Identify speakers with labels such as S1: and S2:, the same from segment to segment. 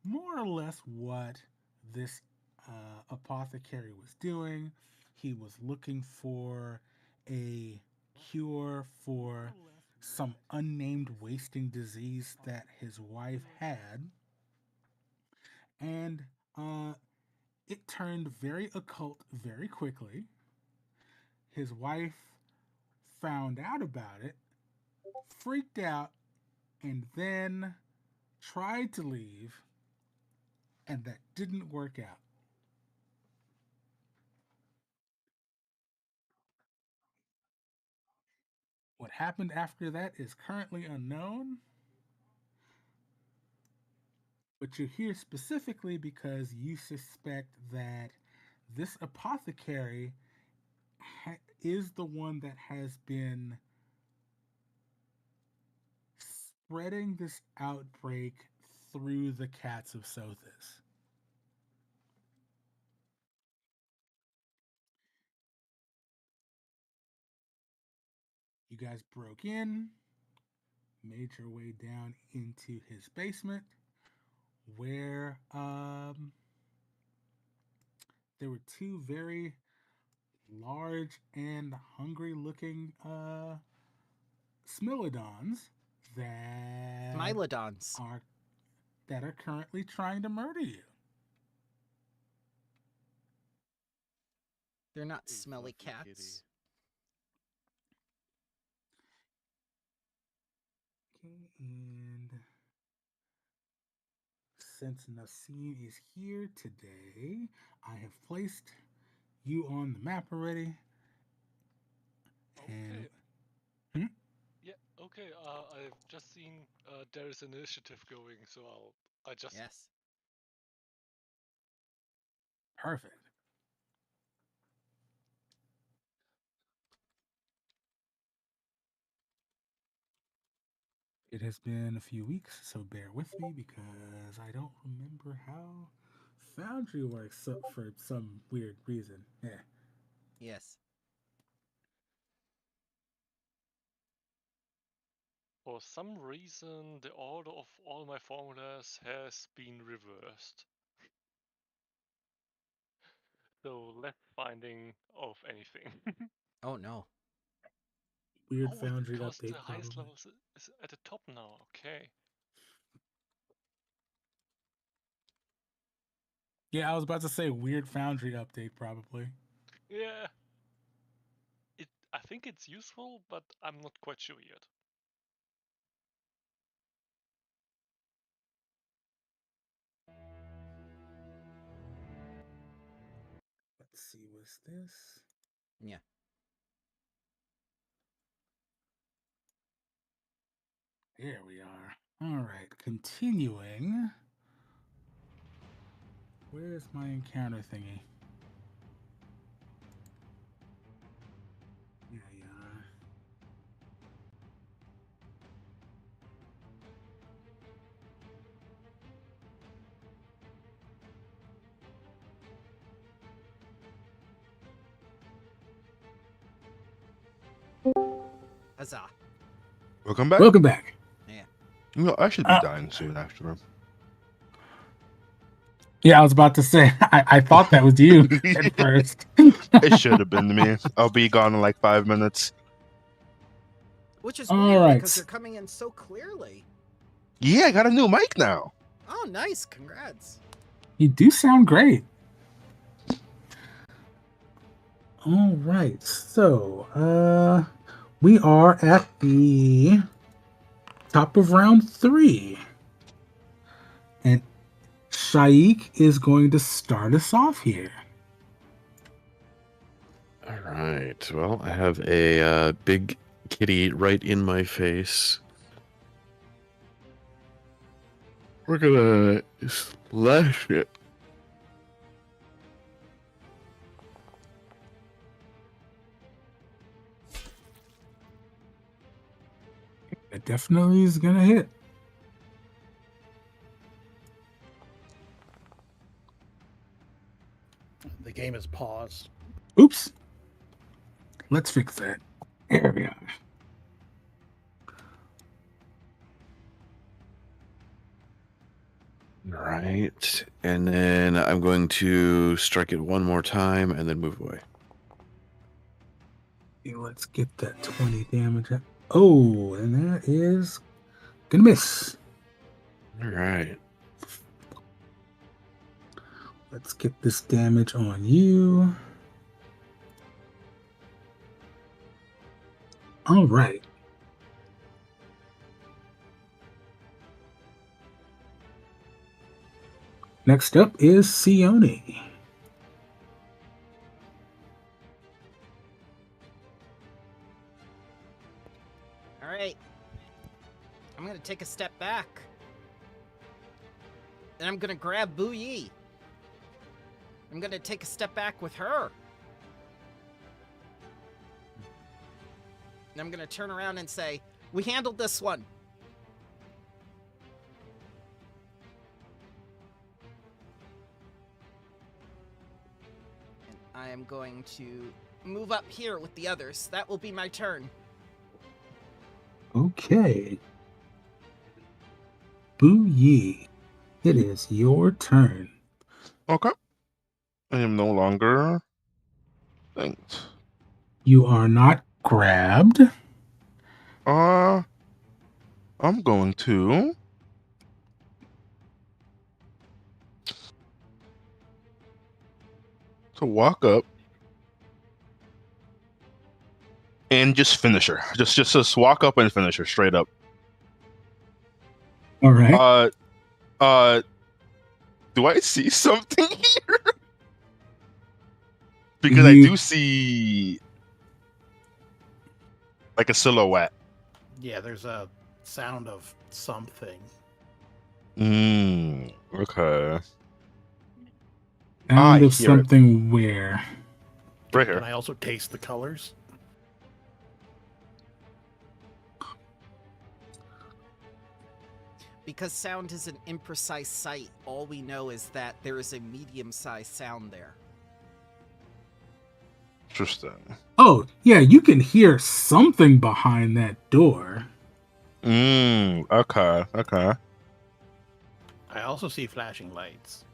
S1: more or less what this apothecary was doing. He was looking for a cure for some unnamed wasting disease that his wife had, and uh, it turned very occult very quickly. His wife found out about it, freaked out, and then tried to leave, and that didn't work out. What happened after that is currently unknown, but you're here specifically because you suspect that this apothecary is the one that has been spreading this outbreak through the cats of Sothis. You guys broke in, made your way down into his basement, where there were two very large and hungry looking smilodons that
S2: Smilodons.
S1: are currently trying to murder you.
S2: They're not
S3: Hey,
S2: smelly
S3: fluffy
S2: cats.
S1: Okay, and since Nassim is here today, I have placed you on the map already. And
S3: Okay.
S1: hmm?
S3: Yeah, okay. I've just seen there is an initiative going, so I just
S2: Yes.
S1: Perfect. It has been a few weeks, so bear with me because I don't remember how Foundry works for some weird reason. Yeah.
S2: Yes.
S3: for some reason the order of all my formulas has been reversed. So less finding of anything.
S2: Oh no.
S1: Weird
S3: Oh, it's
S1: Foundry
S3: because
S1: update,
S3: the highest
S1: probably.
S3: level is at the top now. Okay.
S1: Yeah, I was about to say weird Foundry update, probably.
S3: Yeah. I think it's useful, but I'm not quite sure yet.
S1: Let's see, what's this?
S2: Yeah.
S1: There we are. All right, continuing. Where's my encounter thingy? Yeah, yeah.
S2: Huzzah.
S4: Welcome back.
S1: Welcome back.
S2: Yeah.
S4: I should be dying soon after him.
S1: Yeah, I was about to say, I thought that was you at first.
S4: It should have been me. I'll be gone in like 5 minutes.
S2: Which is
S1: All
S2: weird
S1: right.
S2: because you're coming in so clearly.
S4: Yeah, I got a new mic now.
S2: Oh, nice. Congrats.
S1: You do sound great. All right, so we are at the top of round 3, and Shaik is going to start us off here.
S5: All right. Well, I have a big kitty right in my face. We're gonna slash it.
S1: It definitely is gonna hit.
S6: The game is paused.
S1: Oops. Let's fix that. There we are.
S5: Right. And then I'm going to strike it one more time and then move away.
S1: Okay, let's get that 20 damage. Oh, and that is gonna miss.
S5: All right.
S1: Let's get this damage on you. All right. Next up is Sione.
S2: All right. I'm gonna take a step back. And I'm gonna grab Bu Yi. I'm gonna take a step back with her. And I'm gonna turn around and say, "We handled this one." And I am going to move up here with the others. That will be my turn.
S1: Okay. Bu Yi, it is your turn.
S4: Okay. I am no longer thanks.
S1: You are not grabbed.
S4: I'm going to walk up and just finish her. Just walk up and finish her straight up.
S1: All right.
S4: Do I see something here? Because I
S1: You-
S4: do see like a silhouette.
S6: Yeah, there's a sound of something.
S4: Okay.
S1: Sound
S4: I
S1: of
S4: hear it.
S1: something where?
S4: Right
S6: Can
S4: here.
S6: I also taste the colors?
S2: Because sound is an imprecise sight, all we know is that there is a medium-sized sound there.
S4: Interesting.
S1: Oh, yeah, you can hear something behind that door.
S4: Okay.
S6: I also see flashing lights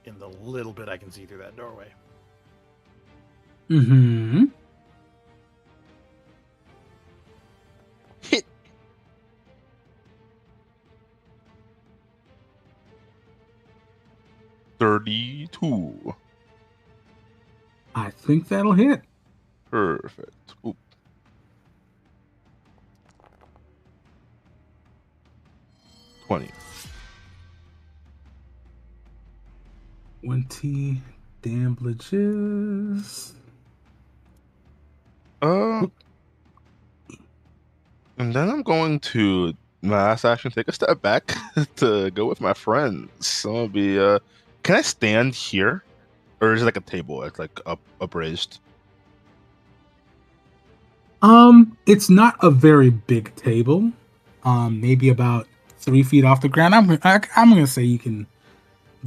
S6: in the little bit I can see through that doorway.
S1: Mm-hmm.
S4: Hit. $32.
S1: I think that'll hit.
S4: Perfect. Ooh. $20.
S1: 20 damages.
S4: And then I'm going to my last action take a step back to go with my friends. So I'll be can I stand here? Or is it like a table? It's like upraised.
S1: It's not a very big table. Maybe about 3 feet off the ground. I'm gonna say you can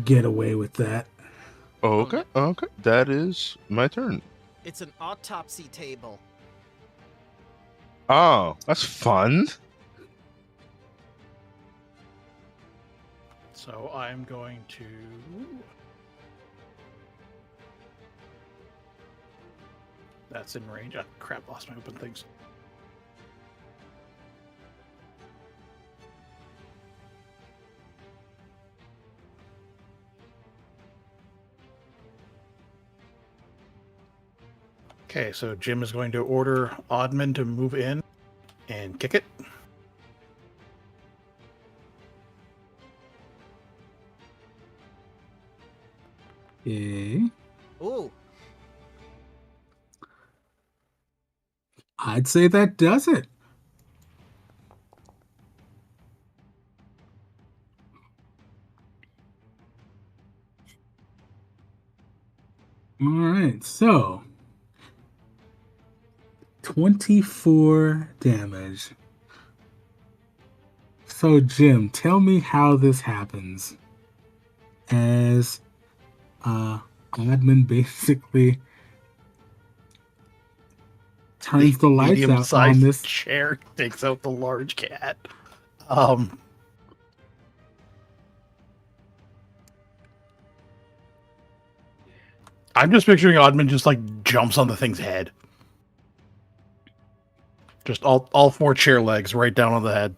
S1: get away with that.
S4: Oh, okay. That is my turn.
S2: It's an autopsy table.
S4: Oh, that's fun.
S6: So I'm going to... That's in range. Oh, crap, lost my open things. Okay, so Jim is going to order Oddman to move in and kick it.
S1: Okay.
S2: Ooh,
S1: I'd say that does it. All right, so 24 damage. So, Jim, tell me how this happens. As Admin basically turns the lights out on
S6: medium-sized
S1: this.
S6: chair, takes out the large cat. I'm just picturing Oddman just like jumps on the thing's head. Just all four chair legs right down on the head.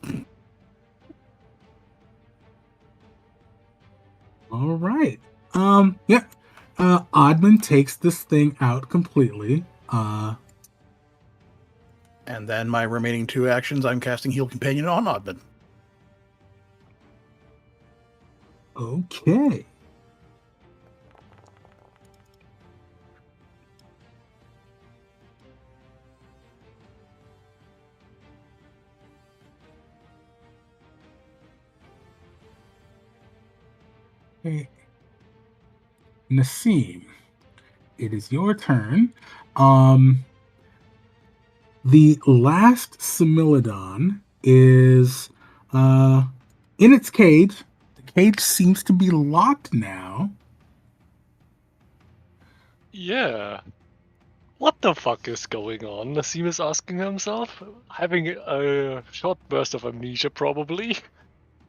S1: All right. Yeah. Oddman takes this thing out completely.
S6: And then my remaining 2 actions, I'm casting Heal Companion on Oddman.
S1: Okay. Hey, Nassim, it is your turn. The last Similodon is in its cage. The cage seems to be locked now.
S3: Yeah. What the fuck is going on? Nassim is asking himself, having a short burst of amnesia, probably.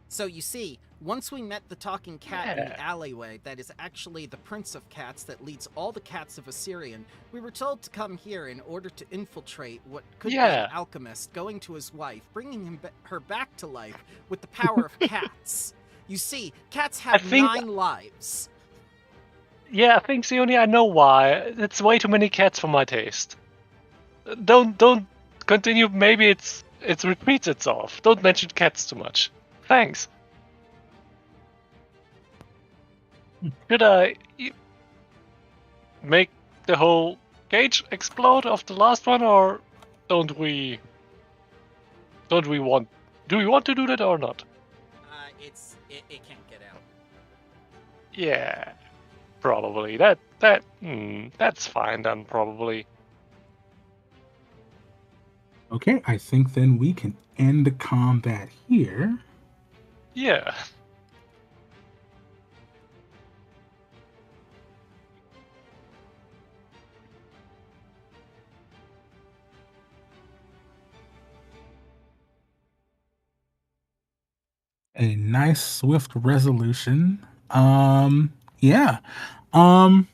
S2: So you see, once we met the talking cat in the
S3: Yeah.
S2: alleyway that is actually the Prince of Cats that leads all the cats of Assyrian, we were told to come here in order to infiltrate what could be
S3: Yeah.
S2: an alchemist going to his wife, bringing her back to life with the power of cats. You see, cats have
S3: think-
S2: 9 lives.
S3: Yeah, I think, Sione, I know why. It's way too many cats for my taste. Don't continue. Maybe it repeats itself. Don't mention cats too much. Thanks. Should I make the whole cage explode of the last one, or don't we? Don't we want? Do we want to do that or not?
S2: It can't get out.
S3: Yeah, probably. That's fine then. Probably.
S1: Okay, I think then we can end the combat here.
S3: Yeah.
S1: A nice swift resolution. Yeah. Um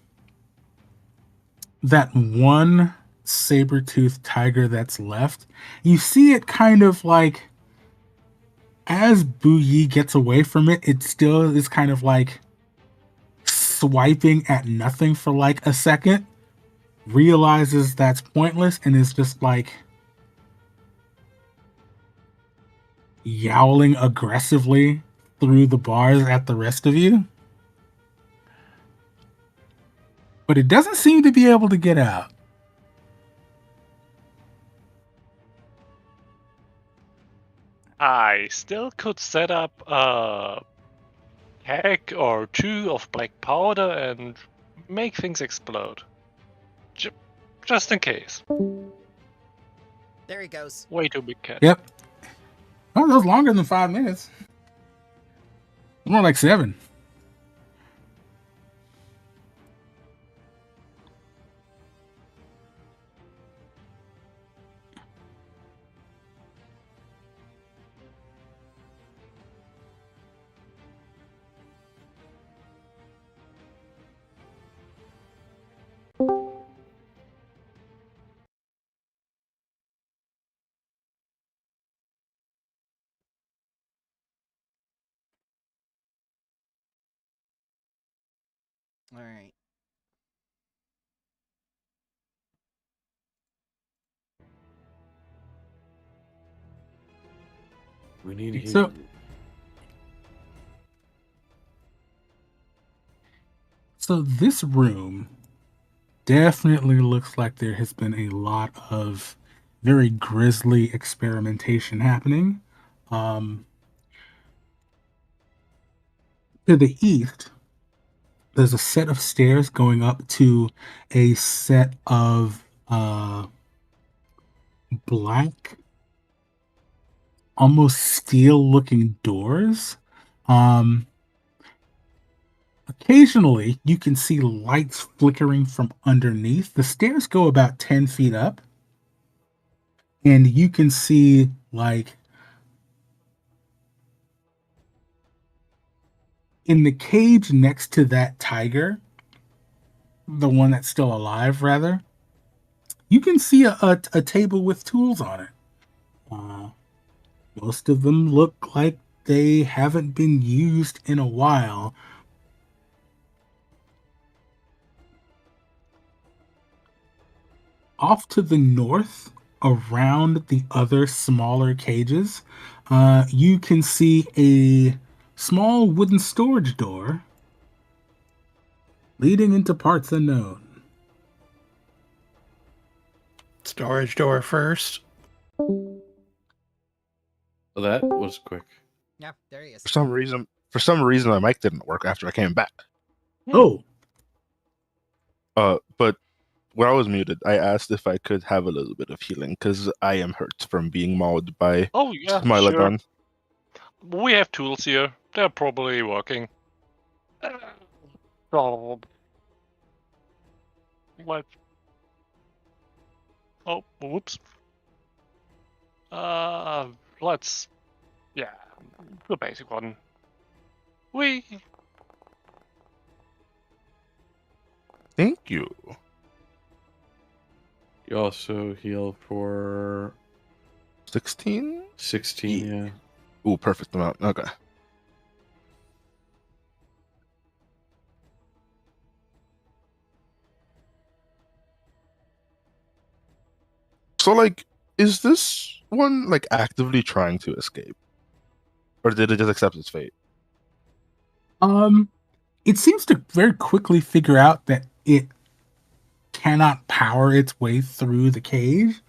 S1: that one saber-toothed tiger that's left, you see it kind of like as Bu Yi gets away from it, it still is kind of like swiping at nothing for like a second, realizes that's pointless, and is just like yowling aggressively through the bars at the rest of you. But it doesn't seem to be able to get out.
S3: I still could set up a keg or 2 of black powder and make things explode. Just in case.
S2: There he goes.
S3: Way too big cat.
S1: Yep. Oh, that was longer than 5 minutes. More like 7.
S2: All right.
S5: We need healing.
S1: So this room definitely looks like there has been a lot of very grisly experimentation happening. To the east, there's a set of stairs going up to a set of black, almost steel-looking doors. Occasionally, you can see lights flickering from underneath. The stairs go about 10 feet up, and you can see like in the cage next to that tiger, the one that's still alive, rather, you can see a table with tools on it. Uh, most of them look like they haven't been used in a while. Off to the north, around the other smaller cages, you can see a small wooden storage door leading into parts unknown.
S6: Storage door first.
S5: Well, that was quick.
S2: Yeah, there he is.
S4: For some reason, my mic didn't work after I came back.
S1: Oh,
S4: But when I was muted, I asked if I could have a little bit of healing because I am hurt from being mauled by
S3: Oh yeah, sure.
S4: Smilodon.
S3: We have tools here. They're probably working. Oh, what? Oh, whoops. Let's. Yeah, the basic one. We.
S4: Thank you.
S5: You also heal for
S4: 16?
S5: 16, yeah.
S4: Ooh, perfect amount. Okay. So, like, is this one, like, actively trying to escape? Or did it just accept its fate?
S1: it seems to very quickly figure out that it cannot power its way through the cage.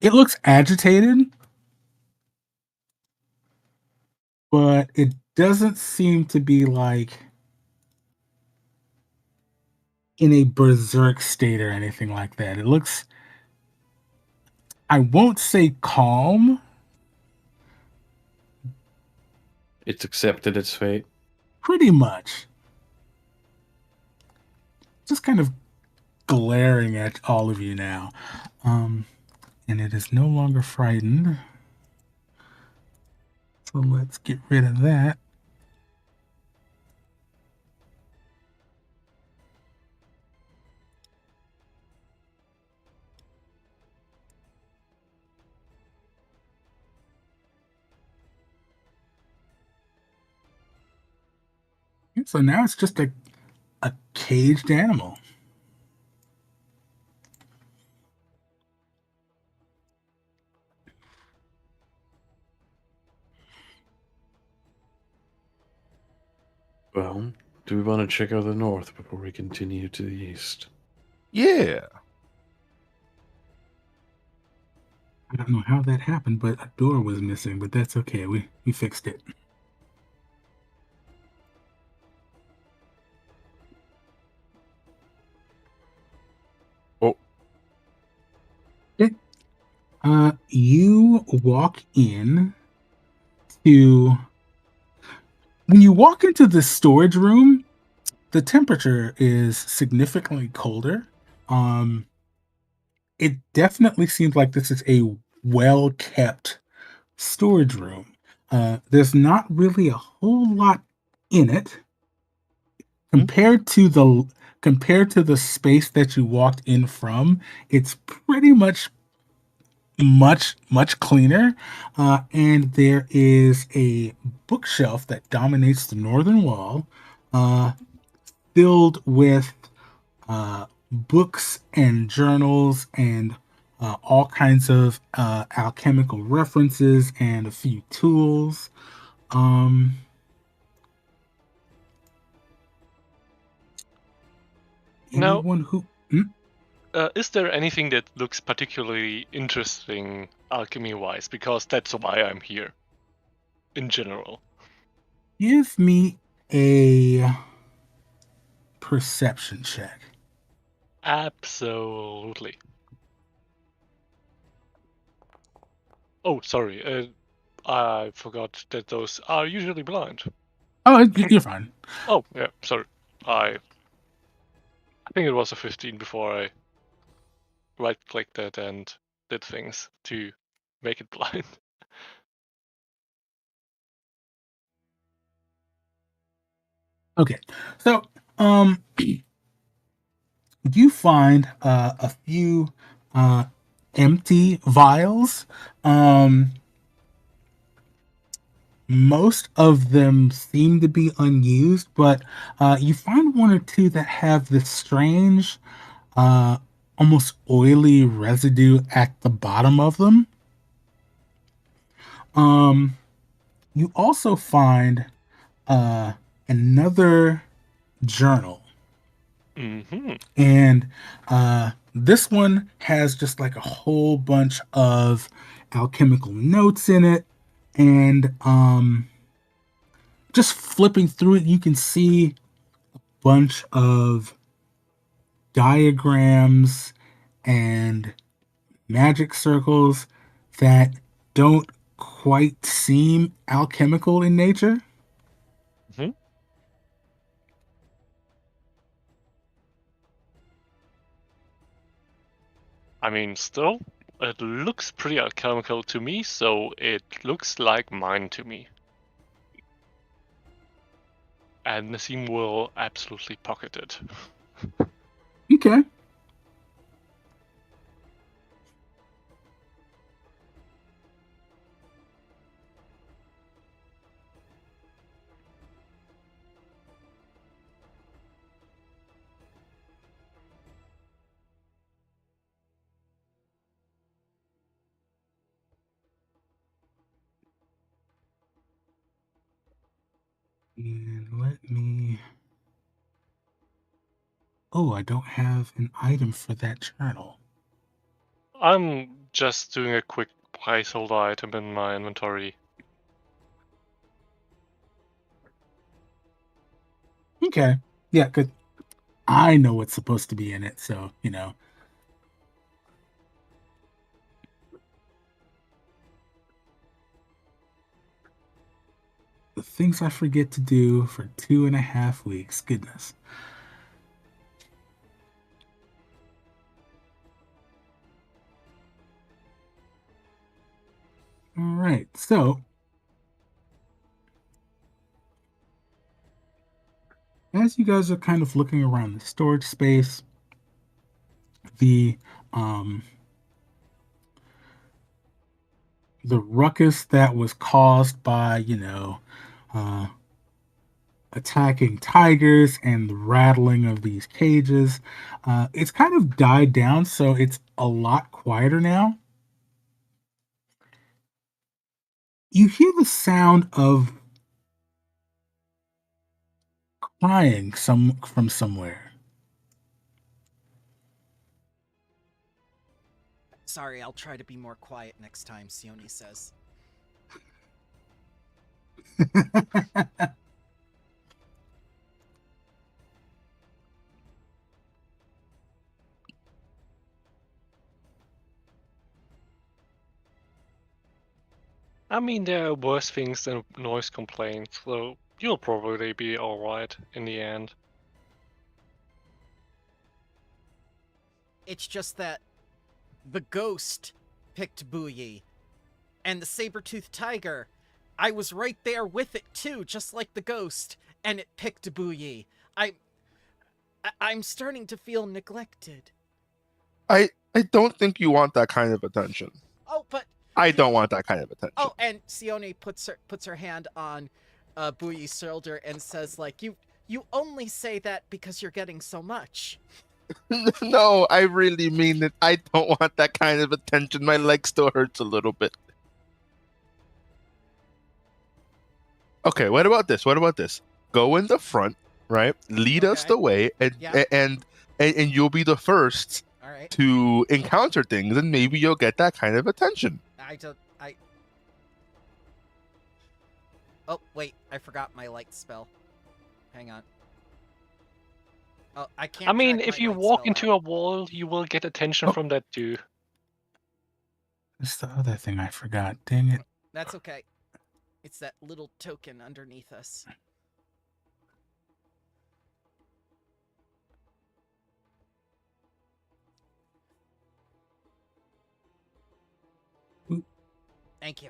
S1: It looks agitated, but it doesn't seem to be like in a berserk state or anything like that. It looks, I won't say calm,
S5: It's accepted its fate.
S1: pretty much. Just kind of glaring at all of you now. And it is no longer frightened. So let's get rid of that. So now it's just a caged animal.
S5: Well, do we want to check out the north before we continue to the east?
S4: Yeah.
S1: I don't know how that happened, but a door was missing, but that's okay. We fixed it.
S4: Oh,
S1: You walk in to when you walk into the storage room, the temperature is significantly colder. Um, it definitely seems like this is a well kept storage room. There's not really a whole lot in it compared to the space that you walked in from. It's pretty much cleaner, and there is a bookshelf that dominates the northern wall, uh, filled with books and journals and all kinds of alchemical references and a few tools. Um,
S3: Now,
S1: anyone who
S3: is there anything that looks particularly interesting alchemy-wise? Because that's why I'm here. In general.
S1: give me a perception check.
S3: Absolutely. Oh, sorry. I forgot that those are usually blind.
S1: Oh, you're fine.
S3: Oh, yeah, sorry. I think it was a 15 before I right-clicked it and did things to make it blind.
S1: Okay, so you find a few empty vials. Um, Most of them seem to be unused, but you find one or two that have this strange, uh, almost oily residue at the bottom of them. Um, you also find uh, another journal,
S3: Mm-hmm.
S1: and this one has just like a whole bunch of alchemical notes in it, and just flipping through it, you can see bunch of diagrams and magic circles that don't quite seem alchemical in nature.
S3: Hmm. I mean, still, it looks pretty alchemical to me, so it looks like mine to me. And Nassim will absolutely pocket it.
S1: Okay. And let me. Oh, I don't have an item for that journal.
S3: I'm just doing a quick placeholder item in my inventory.
S1: Okay. Yeah, good. I know what's supposed to be in it, so, you know. The things I forget to do for 2.5 weeks. Goodness. All right. So, as you guys are kind of looking around the storage space, the um the ruckus that was caused by, uh attacking tigers and the rattling of these cages, it's kind of died down, so it's a lot quieter now. You hear the sound of crying from somewhere.
S2: Sorry, I'll try to be more quiet next time, Sione says.
S3: I mean, there are worse things than noise complaints, so you'll probably be alright in the end.
S2: It's just that the ghost picked Booye, and the saber-toothed tiger, I was right there with it too, just like the ghost, and it picked Booye. I'm starting to feel neglected.
S4: I don't think you want that kind of attention.
S2: Oh, but
S4: I don't want that kind of attention.
S2: oh, and Sione puts her hand on Booye's shoulder and says, like, you only say that because you're getting so much.
S4: No, I really mean it. I don't want that kind of attention. My leg still hurts a little bit. Okay, what about this? What about this? Go in the front, right? Lead us
S2: Okay.
S4: the way,
S2: Yeah.
S4: and you'll be the first
S2: All right.
S4: to encounter things, and maybe you'll get that kind of attention.
S2: I. Oh wait, I forgot my light spell. Hang on. Oh, I can't.
S3: I mean,
S2: drag
S3: if
S2: my
S3: you
S2: light
S3: walk
S2: spell
S3: into
S2: out.
S3: a wall, you will get attention
S1: Oh.
S3: from that too.
S1: That's the other thing I forgot. Dang it.
S2: That's okay. It's that little token underneath us. Thank you.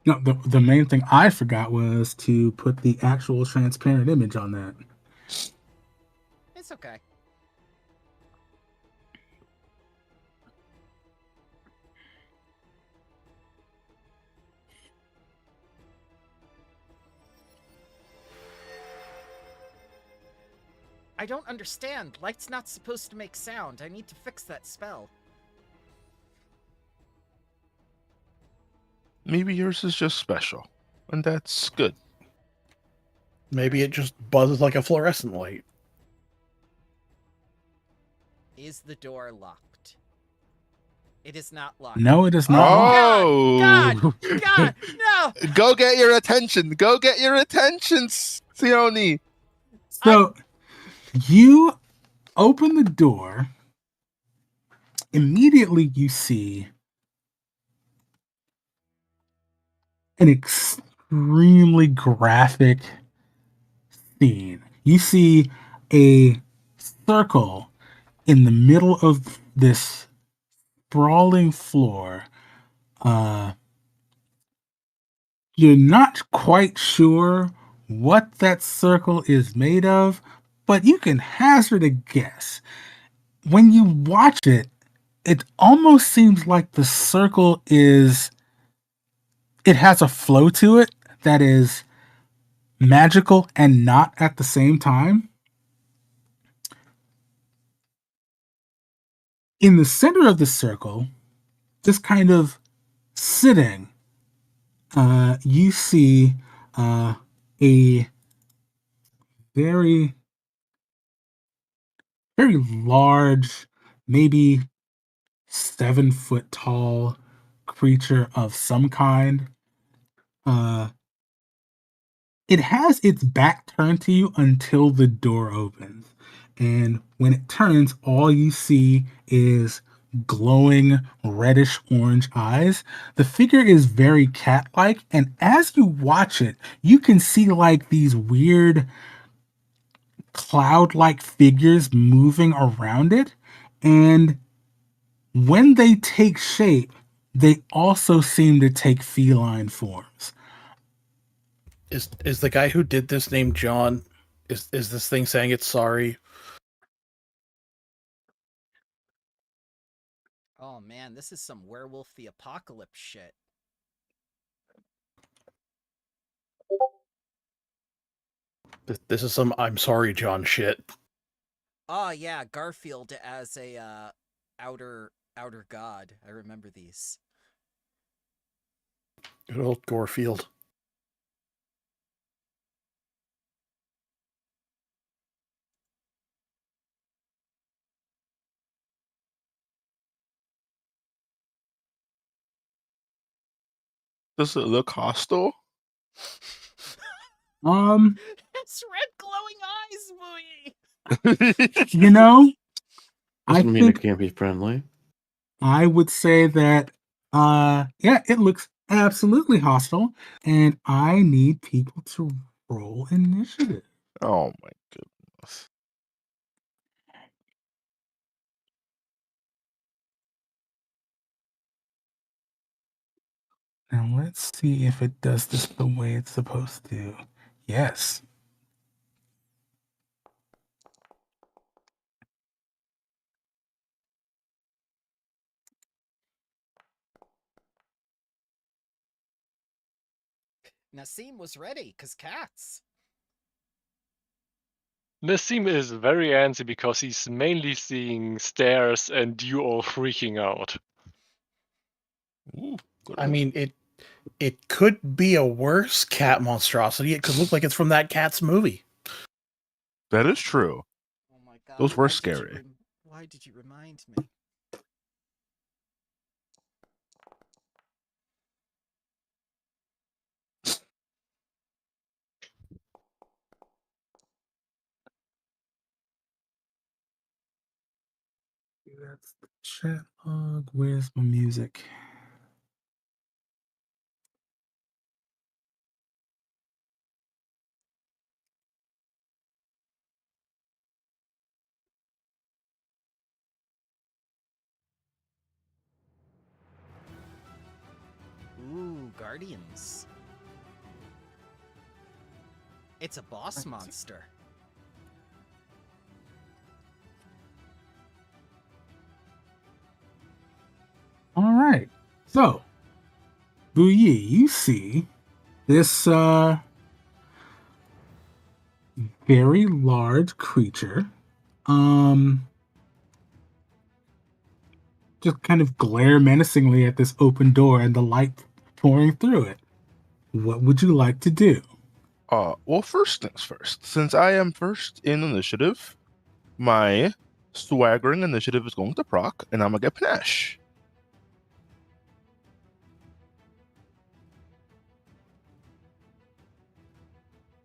S1: No, the main thing I forgot was to put the actual transparent image on that.
S2: It's okay. I don't understand. Light's not supposed to make sound. I need to fix that spell.
S4: Maybe yours is just special, and that's good.
S6: Maybe it just buzzes like a fluorescent light.
S2: Is the door locked? It is not locked.
S1: No, it is not.
S2: Oh,
S1: locked.
S2: God! God! No!
S4: Go get your attention. Go get your attention, Sione.
S1: So you open the door. Immediately, you see an extremely graphic scene. You see a circle in the middle of this sprawling floor. You're not quite sure what that circle is made of, but you can hazard a guess. When you watch it, it almost seems like the circle it has a flow to it that is magical and not at the same time. In the center of the circle, just kind of sitting, you see a very, very large, maybe 7 foot tall creature of some kind. Uh, it has its back turned to you until the door opens. And when it turns, all you see is glowing reddish orange eyes. The figure is very cat like, and as you watch it, you can see like these weird cloud like figures moving around it. And when they take shape, they also seem to take feline forms.
S6: Is the guy who did this named John? Is this thing saying it's sorry?
S2: Oh man, this is some Werewolf the Apocalypse shit.
S6: This is some I'm sorry, John shit.
S2: Oh yeah, Garfield as a outer god. I remember these.
S6: Good old Gorefield.
S4: Does it look hostile?
S2: It's red glowing eyes, Booey!
S1: You know, I
S5: Doesn't mean
S1: think
S5: it can't be friendly.
S1: I would say that, yeah, it looks absolutely hostile, and I need people to roll initiative.
S4: Oh my goodness.
S1: Now let's see if it does this the way it's supposed to. Yes.
S2: Nassim was ready, cause cats.
S3: Nassim is very antsy because he's mainly seeing stairs and you all freaking out.
S4: Ooh, good
S6: I
S4: roll.
S6: mean, it could be a worse cat monstrosity. It could look like it's from that Cats movie.
S4: That is true.
S2: Oh my god.
S4: Those were
S2: why did you
S4: scary.
S2: why did you remind me?
S1: That's the chat log. Where's my music?
S2: Ooh, guardians. It's a boss
S1: Right.
S2: monster.
S1: All right. So, Buyi, you see this very large creature just kind of glare menacingly at this open door and the light pouring through it. What would you like to do?
S4: Well, first things first. Since I am first in initiative, my swaggering initiative is going to proc, and I'm gonna get panache.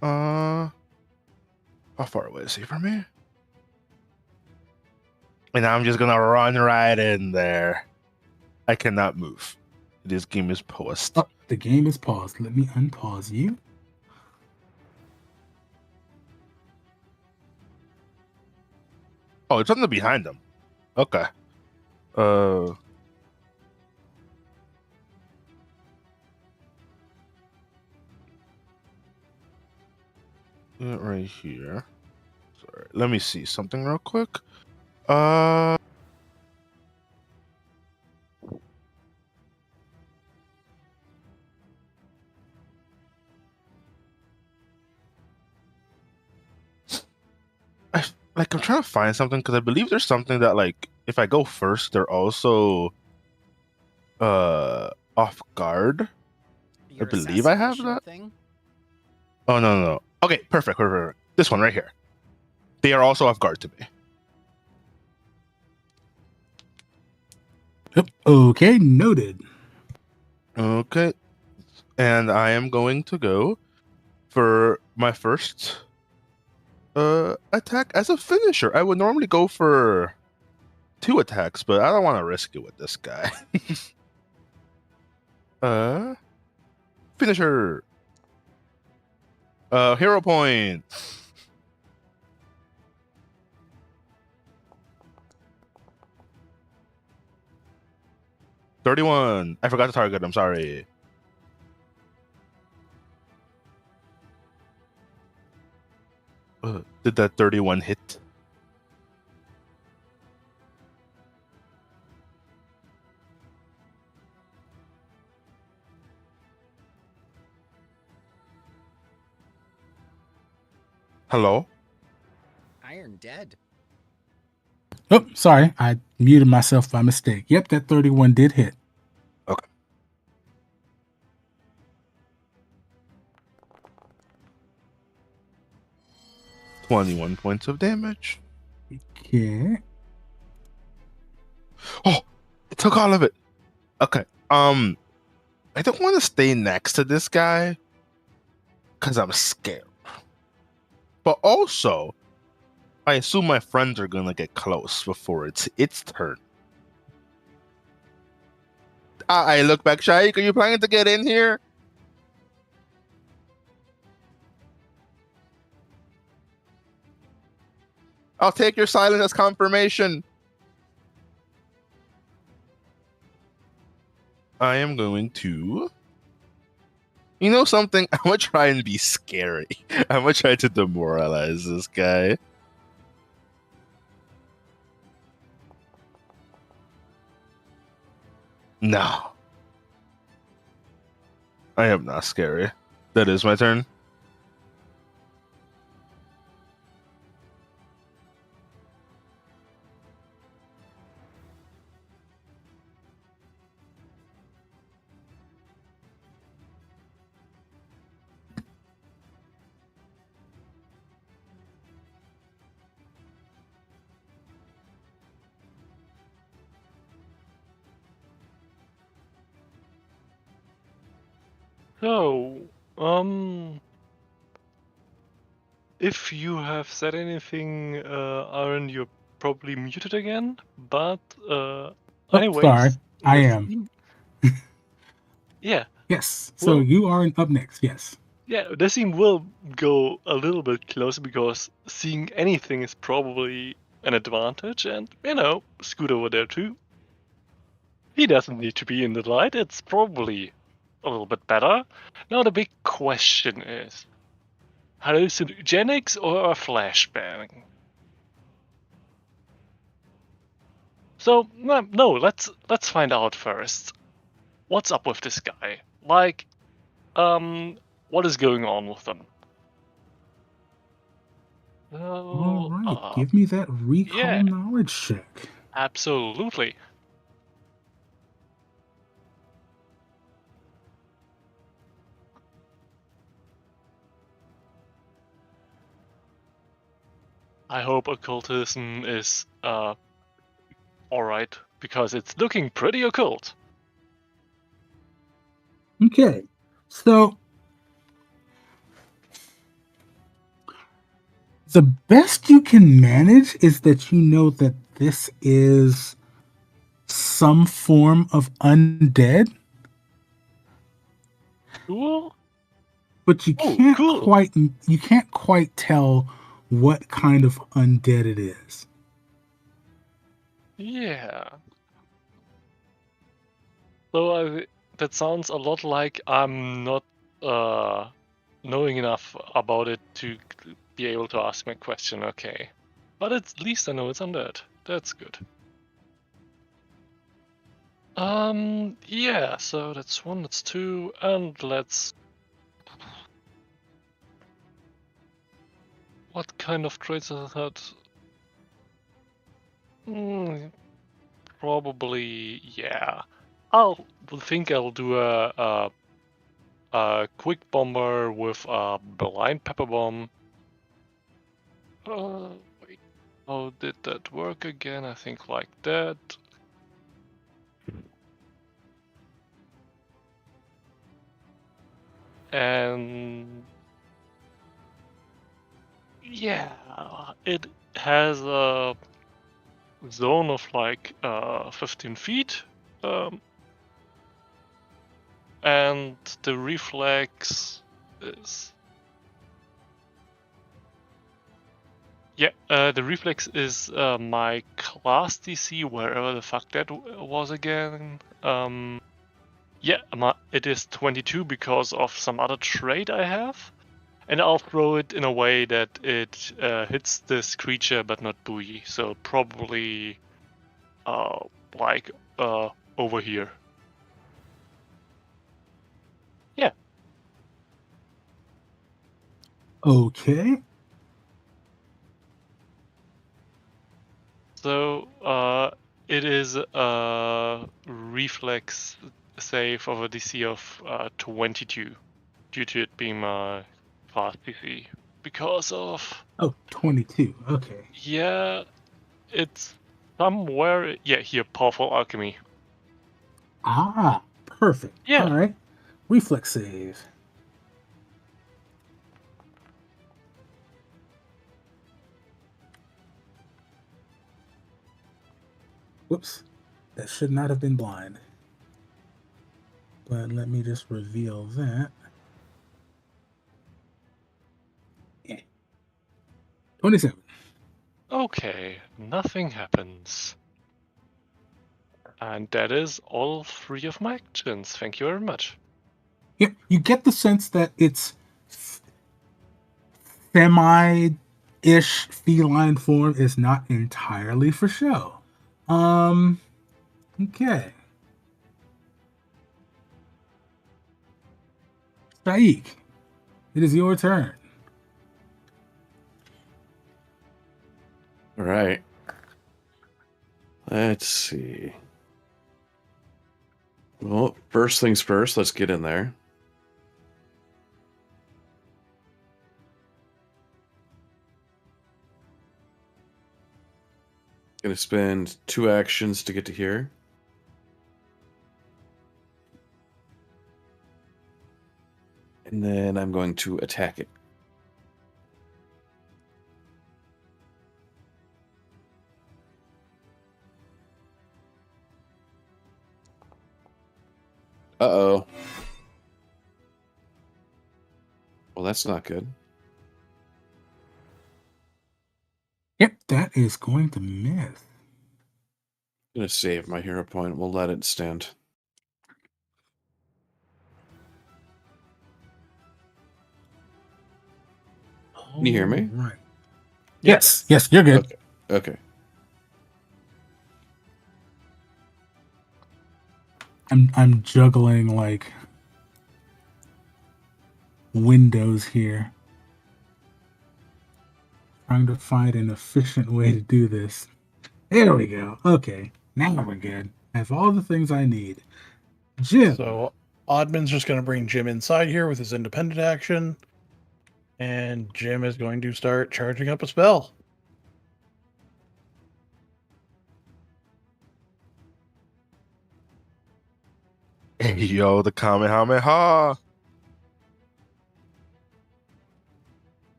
S4: How far away is he from me? And I'm just gonna run right in there. I cannot move. This game is paused.
S1: Oh, the game is paused. Let me unpause you.
S4: Oh, it's something behind them. Okay. Right here. Sorry. Let me see something real quick. I'm trying to find something because I believe there's something that like if I go first, they're also off guard.
S2: Your
S4: believe I have
S2: assassination
S4: that.
S2: thing?
S4: Oh no. Okay, perfect. This one right here. They are also off guard to me.
S1: Okay, noted.
S4: Okay. And I am going to go for my first attack as a finisher. I would normally go for 2 attacks, but I don't want to risk it with this guy. Finisher. Hero point. $31. I forgot to target. I'm sorry. Did that 31 hit? Hello?
S2: Iron dead.
S1: Oh, sorry. I muted myself by mistake. Yep, that 31 did hit.
S4: Okay. $21 points of damage.
S1: Okay.
S4: Oh, it took all of it. Okay. I don't want to stay next to this guy because I'm scared. But also, I assume my friends are gonna get close before it's its turn. I look back, Shaik. Are you planning to get in here? I'll take your silence as confirmation. I am going to. You know something? I'm gonna try and be scary. I'm gonna try to demoralize this guy. No. I am not scary. That is my turn.
S3: So, if you have said anything, Aaron, you're probably muted again. But anyways,
S1: sorry. I
S3: the
S1: am.
S3: theme- Yeah,
S1: Yes. So
S3: Well-
S1: you are up next. Yes.
S3: yeah. The scene will go a little bit closer because seeing anything is probably an advantage, and Scoot over there too. He doesn't need to be in the light. It's probably a little bit better. Now the big question is, hallucinogenics or a flashbang? So no, let's find out first. What's up with this guy? Like, what is going on with them?
S1: All
S3: Oh,
S1: right, give me that recall
S3: yeah.
S1: knowledge check.
S3: Absolutely. I hope occultism is alright, because it's looking pretty occult.
S1: Okay, so the best you can manage is that you know that this is some form of undead,
S3: Cool.
S1: but you
S3: Oh,
S1: can't
S3: cool.
S1: quite tell what kind of undead it is.
S3: Yeah. So that sounds a lot like I'm not knowing enough about it to be able to ask my question. Okay, but at least I know it's undead. That's good. Yeah. So that's one. That's two, and let's. What kind of traits does it have? Probably, yeah. I'll think I'll do a quick bomber with a blind pepper bomb. Wait, how did that work again? I think like that. And yeah, it has a zone of like 15 feet. And the reflex is the reflex is my class DC, wherever the fuck that was again. It is 22 because of some other trait I have, and I'll throw it in a way that it hits this creature but not buoy. So probably, like over here. Yeah.
S1: Okay.
S3: So it is a reflex save of a DC of 22, due to it being my fast DC. Because of,
S1: Oh, 22. Okay.
S3: yeah, it's somewhere, yeah, here, powerful alchemy.
S1: Ah, perfect.
S3: Yeah.
S1: All right. Reflex save. Whoops. That should not have been blind. But let me just reveal that. 27.
S3: Okay, nothing happens. And that is all 3 of my actions. Thank you very much.
S1: Yeah, you get the sense that it's semi-ish feline form is not entirely for show. Okay. Shaik, it is your turn.
S5: All right. Let's see. Well, first things first, let's get in there. Gonna spend 2 actions to get to here. And then I'm going to attack it. Uh-oh. Well, that's not good.
S1: Yep, that is going to miss.
S5: I'm gonna save my hero point. We'll let it stand. Can you hear me?
S1: All right. Yes, yes, you're good.
S5: Okay. Okay.
S1: I'm juggling like windows here, trying to find an efficient way to do this. There we go. Okay, now we're good. I have all the things I need. Jim.
S6: So Oddman's just going to bring Jim inside here with his independent action. And Jim is going to start charging up a spell.
S4: Hey, yo, the Kamehameha.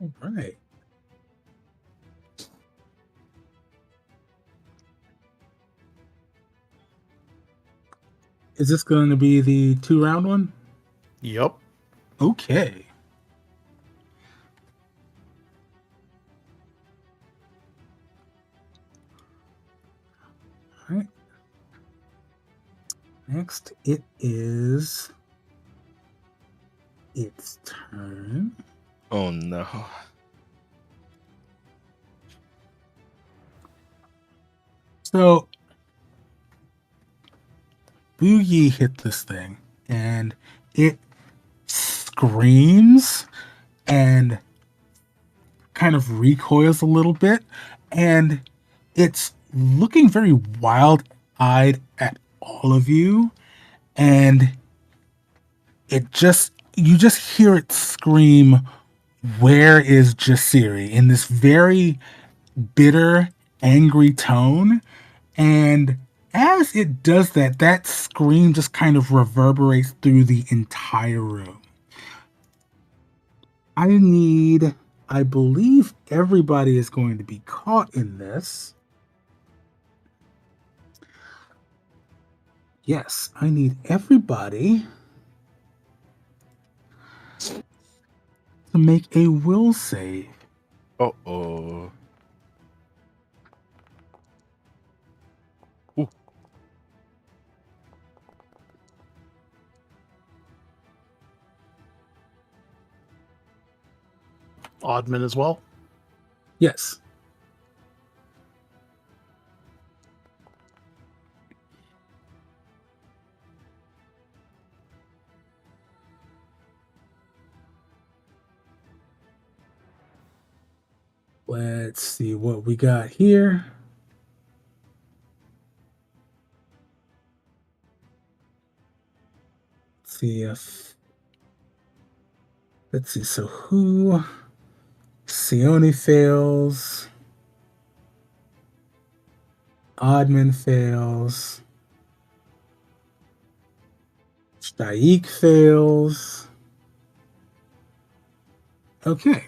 S1: All right. Is this going to be the 2-round one?
S6: Yup.
S1: Okay. All right. Next, it is its turn.
S4: Oh no.
S1: So, Boogie hit this thing, and it screams and kind of recoils a little bit, and it's looking very wild-eyed at all of you, and you just hear it scream, "Where is Jasiri?" in this very bitter, angry tone. And as it does that, that scream just kind of reverberates through the entire room. I believe everybody is going to be caught in this. Yes, I need everybody to make a will save.
S4: Uh-oh. Ooh.
S6: Oddman as well.
S1: Yes. Let's see what we got here. Let's see if. Let's see. So who? Sione fails. Oddman fails. Shaik fails. Okay.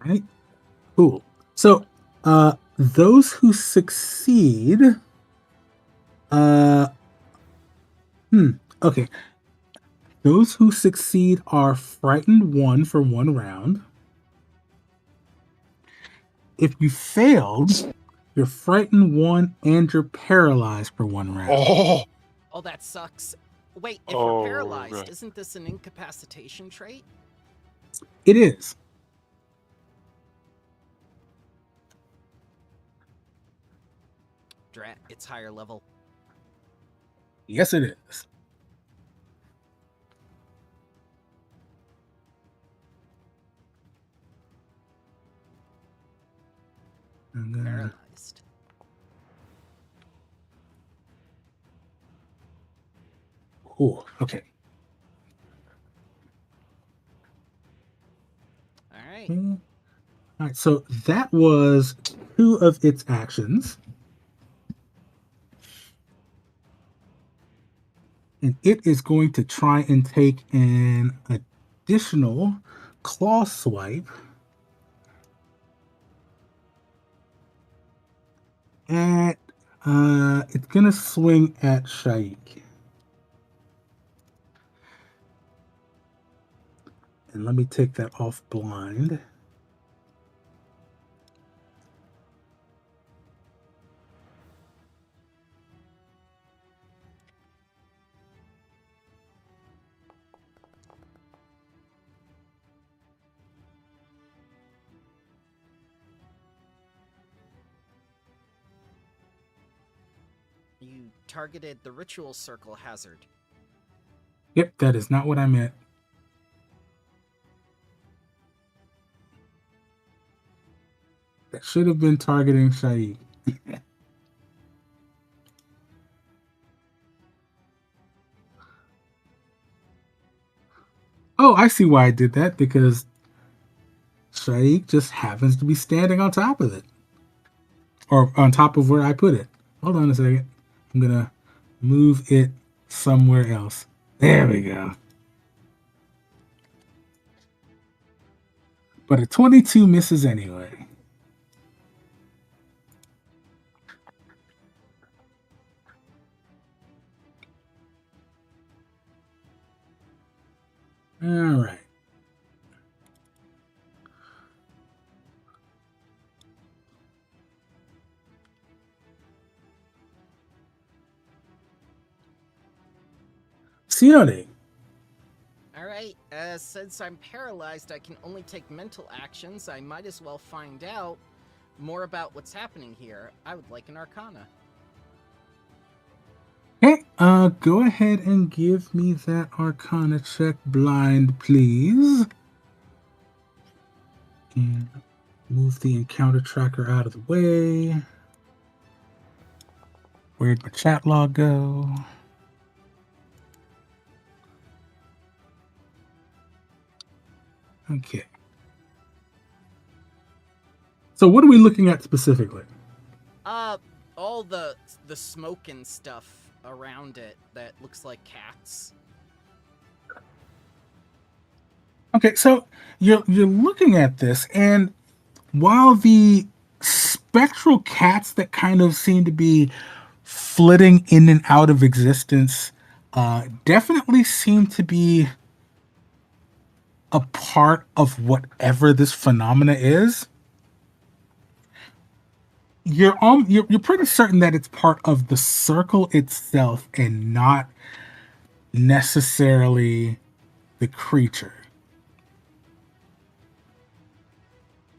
S1: Right. Cool. So, those who succeed, uh, okay. Those who succeed are frightened 1 for 1 round. If you failed, you're frightened 1 and you're paralyzed for 1 round.
S4: Oh.
S2: Oh, that sucks. Wait, if
S3: Oh,
S2: we're paralyzed,
S3: right.
S2: isn't this an incapacitation trait?
S1: It is.
S2: Drat, it's higher level.
S1: Yes, it is. And then,
S2: Paralyzed.
S1: ooh, okay.
S2: All right.
S1: Okay. All right, so that was 2 of its actions. And it is going to try and take an additional claw swipe at it's gonna swing at Shaik. And let me take that off blind.
S2: You targeted the ritual circle hazard.
S1: Yep, that is not what I meant. That should have been targeting Shaik. Oh, I see why I did that, because Shaik just happens to be standing on top of it. Or on top of where I put it. Hold on a second. I'm gonna move it somewhere else. There we go. But a 22 misses anyway. All right. Sione.
S2: Alright, since I'm paralyzed, I can only take mental actions. I might as well find out more about what's happening here. I would like an arcana.
S1: Hey, go ahead and give me that Arcana check blind, please. And move the encounter tracker out of the way. Where'd my chat log go? Okay. So what are we looking at specifically?
S2: All the smoke and stuff around it that looks like cats.
S1: Okay, so you're looking at this, and while the spectral cats that kind of seem to be flitting in and out of existence definitely seem to be a part of whatever this phenomena is, you're pretty certain that it's part of the circle itself and not necessarily the creature.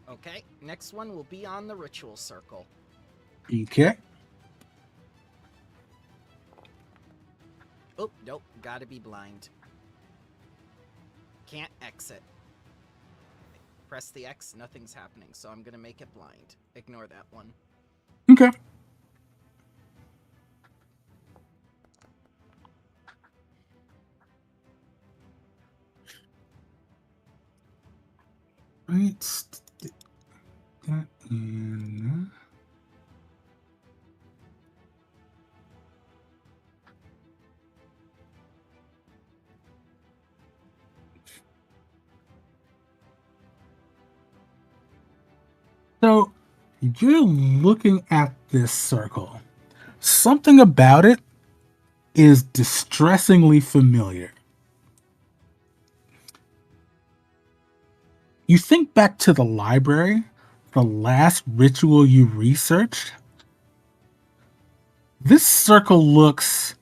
S2: Okay, next one will be on the ritual circle.
S1: Okay.
S2: Oh, nope, gotta be blind. Can't exit. Press the X, nothing's happening, so I'm gonna make it blind. Ignore that one.
S1: Okay. Right. That in. So you're looking at this circle. Something about it is distressingly familiar. You think back to the library, the last ritual you researched. This circle looks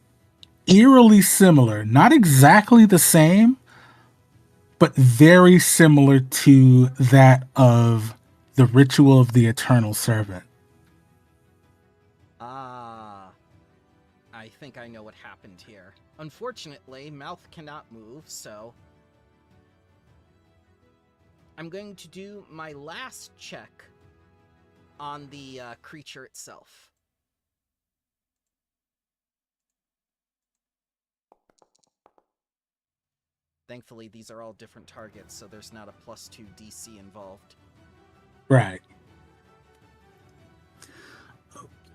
S1: eerily similar, not exactly the same, but very similar to that of the ritual of the Eternal Servant.
S2: I think I know what happened here. Unfortunately, mouth cannot move, so I'm going to do my last check on the creature itself. Thankfully, these are all different targets, so there's not a +2 DC involved.
S1: Right.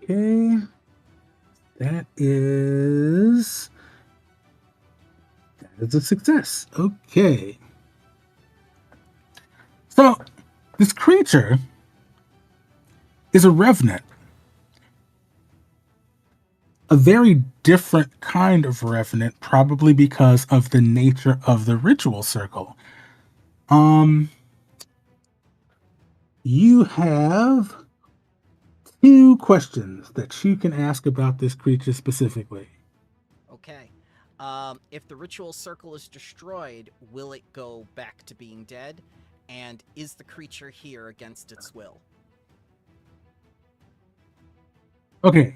S1: Okay. That is a success. Okay. So this creature is a revenant. A very different kind of revenant, probably because of the nature of the ritual circle. You have 2 questions that you can ask about this creature specifically.
S2: Okay. If the ritual circle is destroyed, will it go back to being dead? And is the creature here against its will?
S1: Okay.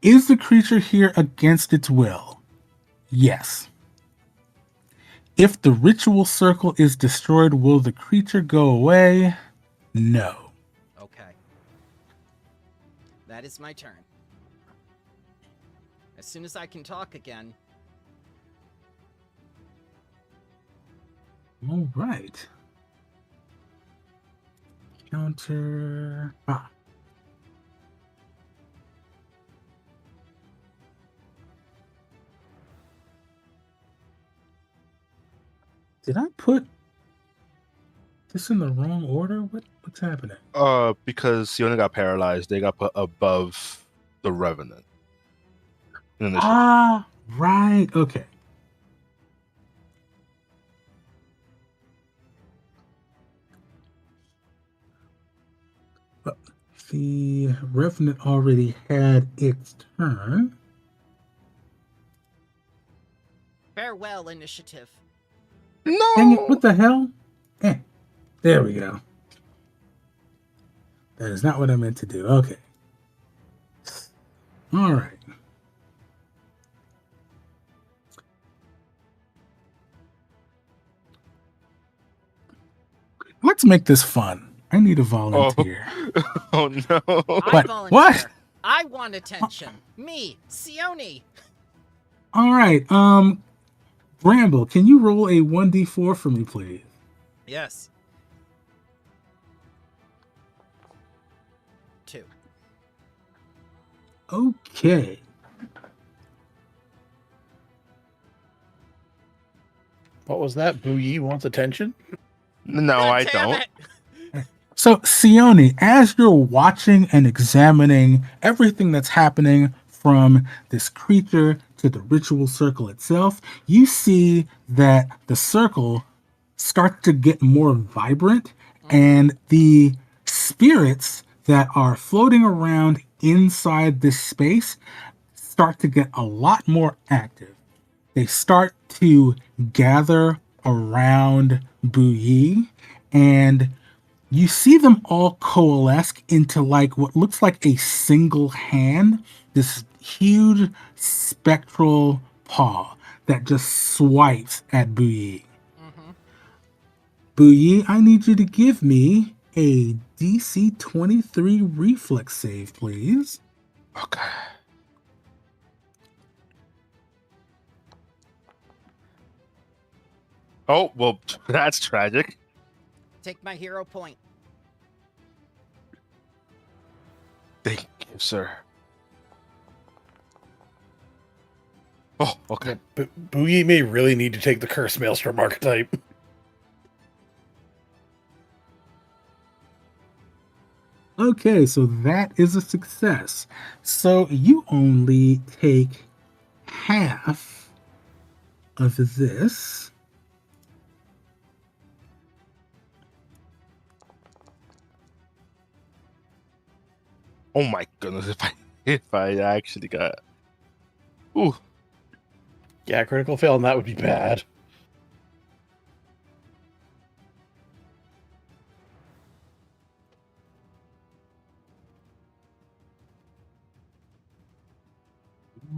S1: Is the creature here against its will? Yes. If the ritual circle is destroyed, will the creature go away? No.
S2: Okay. That is my turn. As soon as I can talk again.
S1: All right. Counter. Did I put this in the wrong order? What's happening?
S4: Because Siona got paralyzed, they got put above the Revenant.
S1: Ah, right. Okay. But the Revenant already had its turn.
S2: Farewell, initiative.
S1: Dang it,
S4: No.
S1: what the hell? There we go. That is not what I meant to do. Okay. All right. Let's make this fun. I need a volunteer.
S4: Oh no.
S2: I
S1: What?
S2: volunteer.
S1: What?
S2: I want attention. Me, Sione.
S1: All right. Bramble, can you roll a 1d4 for me, please?
S2: Yes. 2.
S1: Okay.
S6: What was that? Booyee wants attention?
S4: No,
S2: God
S4: I
S2: damn
S4: don't.
S2: it!
S1: So, Sione, as you're watching and examining everything that's happening from this creature to the ritual circle itself, you see that the circle starts to get more vibrant and the spirits that are floating around inside this space start to get a lot more active. They start to gather around Bouyi, and you see them all coalesce into like what looks like a single hand, this huge spectral paw that just swipes at Bouyi.
S2: Mm-hmm.
S1: Bouyi, I need you to give me a DC 23 reflex save, please.
S4: Okay. Oh, well, that's tragic.
S2: Take my hero point.
S4: Thank you, sir. Oh, okay.
S6: Yeah, Booyee may really need to take the Curse Maelstrom archetype.
S1: Okay, so that is a success. So you only take half of this.
S4: Oh my goodness, if I actually got. Ooh.
S6: Yeah, critical fail, and that would be bad.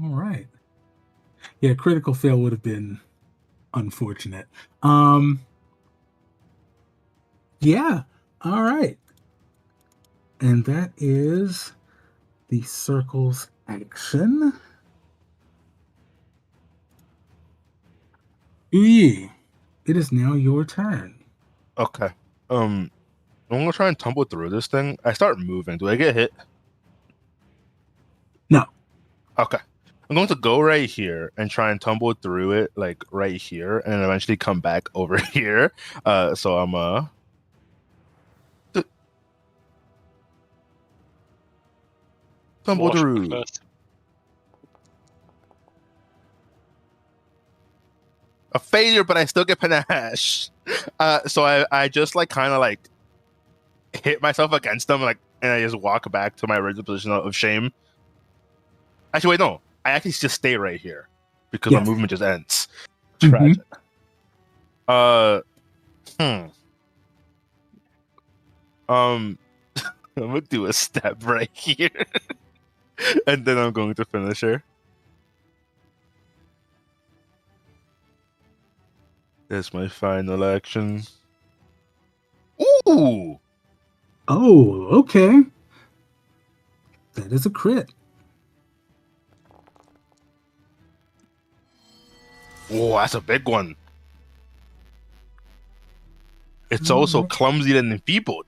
S1: All right. Yeah, critical fail would have been unfortunate. Yeah. All right. And that is the circle's action. Uyi, it is now your turn.
S4: Okay. I'm gonna try and tumble through this thing. I start moving. Do I get hit?
S1: No.
S4: Okay. I'm going to go right here and try and tumble through it, like right here, and eventually come back over here. So I'm tumble
S3: Wash
S4: through.
S3: first.
S4: A failure, but I still get panache. So I just like kind of like hit myself against them, like, and I just walk back to my original position of shame. Actually, wait, no. I actually just stay right here because my
S1: Yes.
S4: movement just ends.
S1: Mhm.
S4: Tragic. I'm gonna do a step right here, and then I'm going to finish her. That's my final action. Ooh!
S1: Oh, okay. That is a crit.
S4: Oh, that's a big one. It's also clumsy and enfeebled.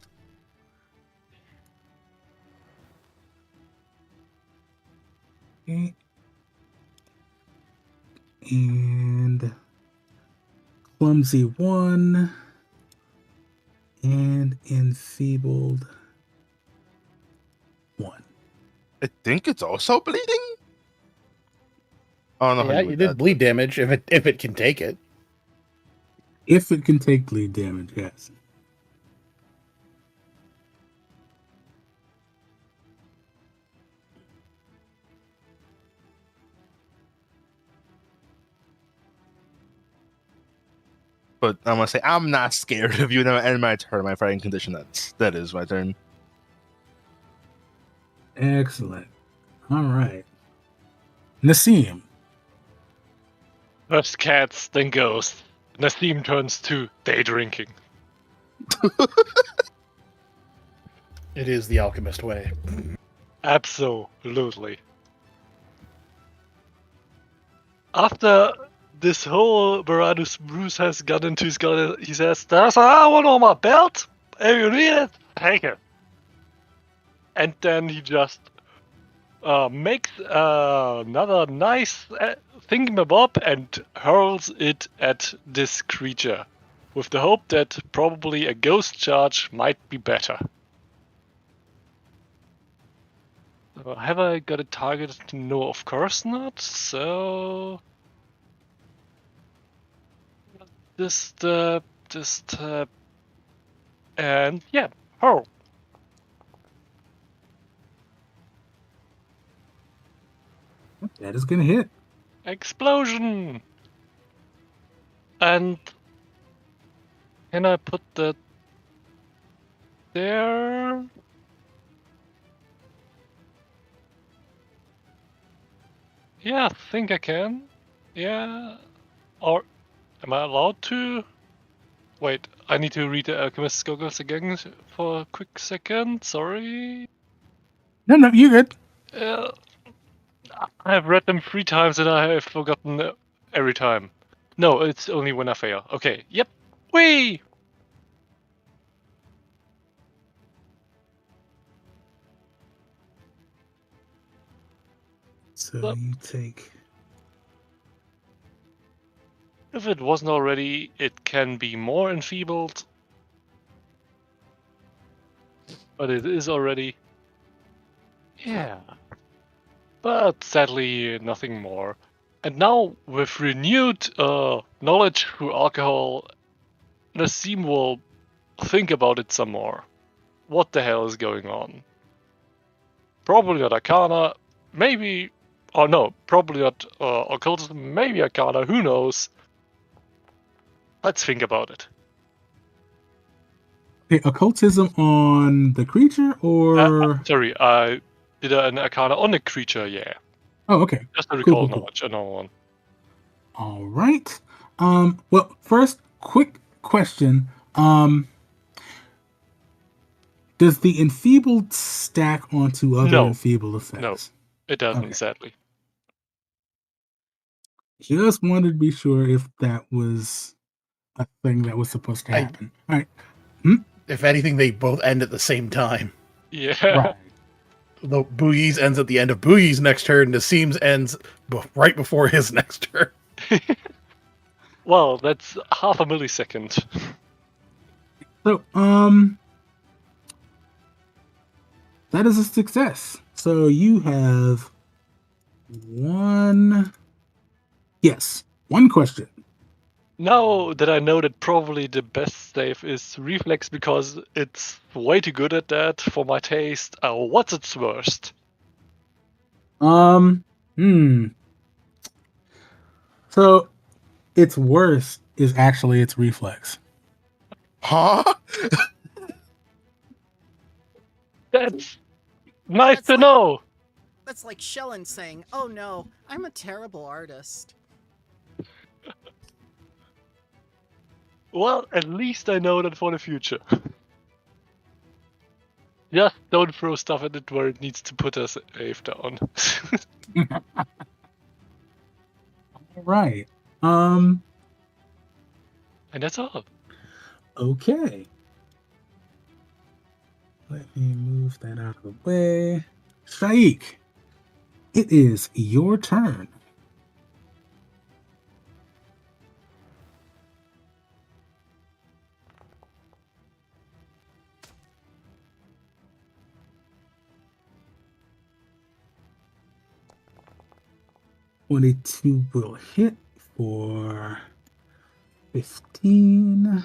S1: Okay. And clumsy 1 and enfeebled 1.
S4: I think it's also bleeding. I don't know how
S6: Yeah,
S4: you
S6: you did bleed damage if it can take it.
S1: If it can take bleed damage, yes.
S4: But I'm gonna say I'm not scared of you. Now end my turn. My fighting condition ends. That is my turn.
S1: Excellent. All right. Nassim.
S3: First cats, then ghosts. Nassim turns to day drinking.
S6: It is the alchemist way.
S3: Absolutely. After this whole Varanus Bruce has got into his gut, he says, "There's a one on my belt. If you need it, take it." And then he just makes another nice thingamabob and hurls it at this creature, with the hope that probably a ghost charge might be better. Have I got a target? No, of course not. So disturb, and yeah, hurl.
S1: That is going to hit.
S3: Explosion! And can I put that there? Yeah, I think I can. Yeah. Or am I allowed to? Wait, I need to read the Alchemist's Goggles again for a quick second. Sorry.
S1: No, you're good.
S3: I've read them 3 times and I have forgotten every time. No, it's only when I fail. Okay, yep. Whee!
S1: So you take...
S3: If it wasn't already, it can be more enfeebled. But it is already. Yeah. But sadly, nothing more. And now, with renewed knowledge through alcohol, Nassim will think about it some more. What the hell is going on? Probably not Arcana, maybe. Oh no, probably not Occultism, maybe Arcana, who knows? Let's think about it.
S1: Okay, occultism on the creature or...
S3: Sorry, I did an Arcana on the creature, yeah.
S1: Oh, okay.
S3: Just a recall
S1: Cool.
S3: knowledge, another one.
S1: All right. Well, first, quick question. Does the enfeebled stack onto other
S3: No.
S1: enfeebled effects?
S3: No, it doesn't,
S1: Okay.
S3: sadly.
S1: Just wanted to be sure if that was a thing that was supposed to happen. All right.
S6: if anything, they both end at the same time.
S3: Yeah.
S1: Right.
S6: The Booyies ends at the end of Booyies' next turn. Nasim's ends right before his next turn.
S3: Well, that's half a millisecond.
S1: So, that is a success. So you have one question.
S3: Now that I know that probably the best save is reflex because it's way too good at that for my taste. What's its worst?
S1: So its worst is actually its reflex.
S4: Huh?
S3: That's nice
S2: That's
S3: to
S2: like-
S3: know.
S2: That's like Shellen saying, "Oh no, I'm a terrible artist."
S3: Well, at least I know that for the future. Just don't throw stuff at it where it needs to put a save down.
S1: All right.
S3: And that's all.
S1: Okay. Let me move that out of the way. Shaik, it is your turn. $22 will hit for 15.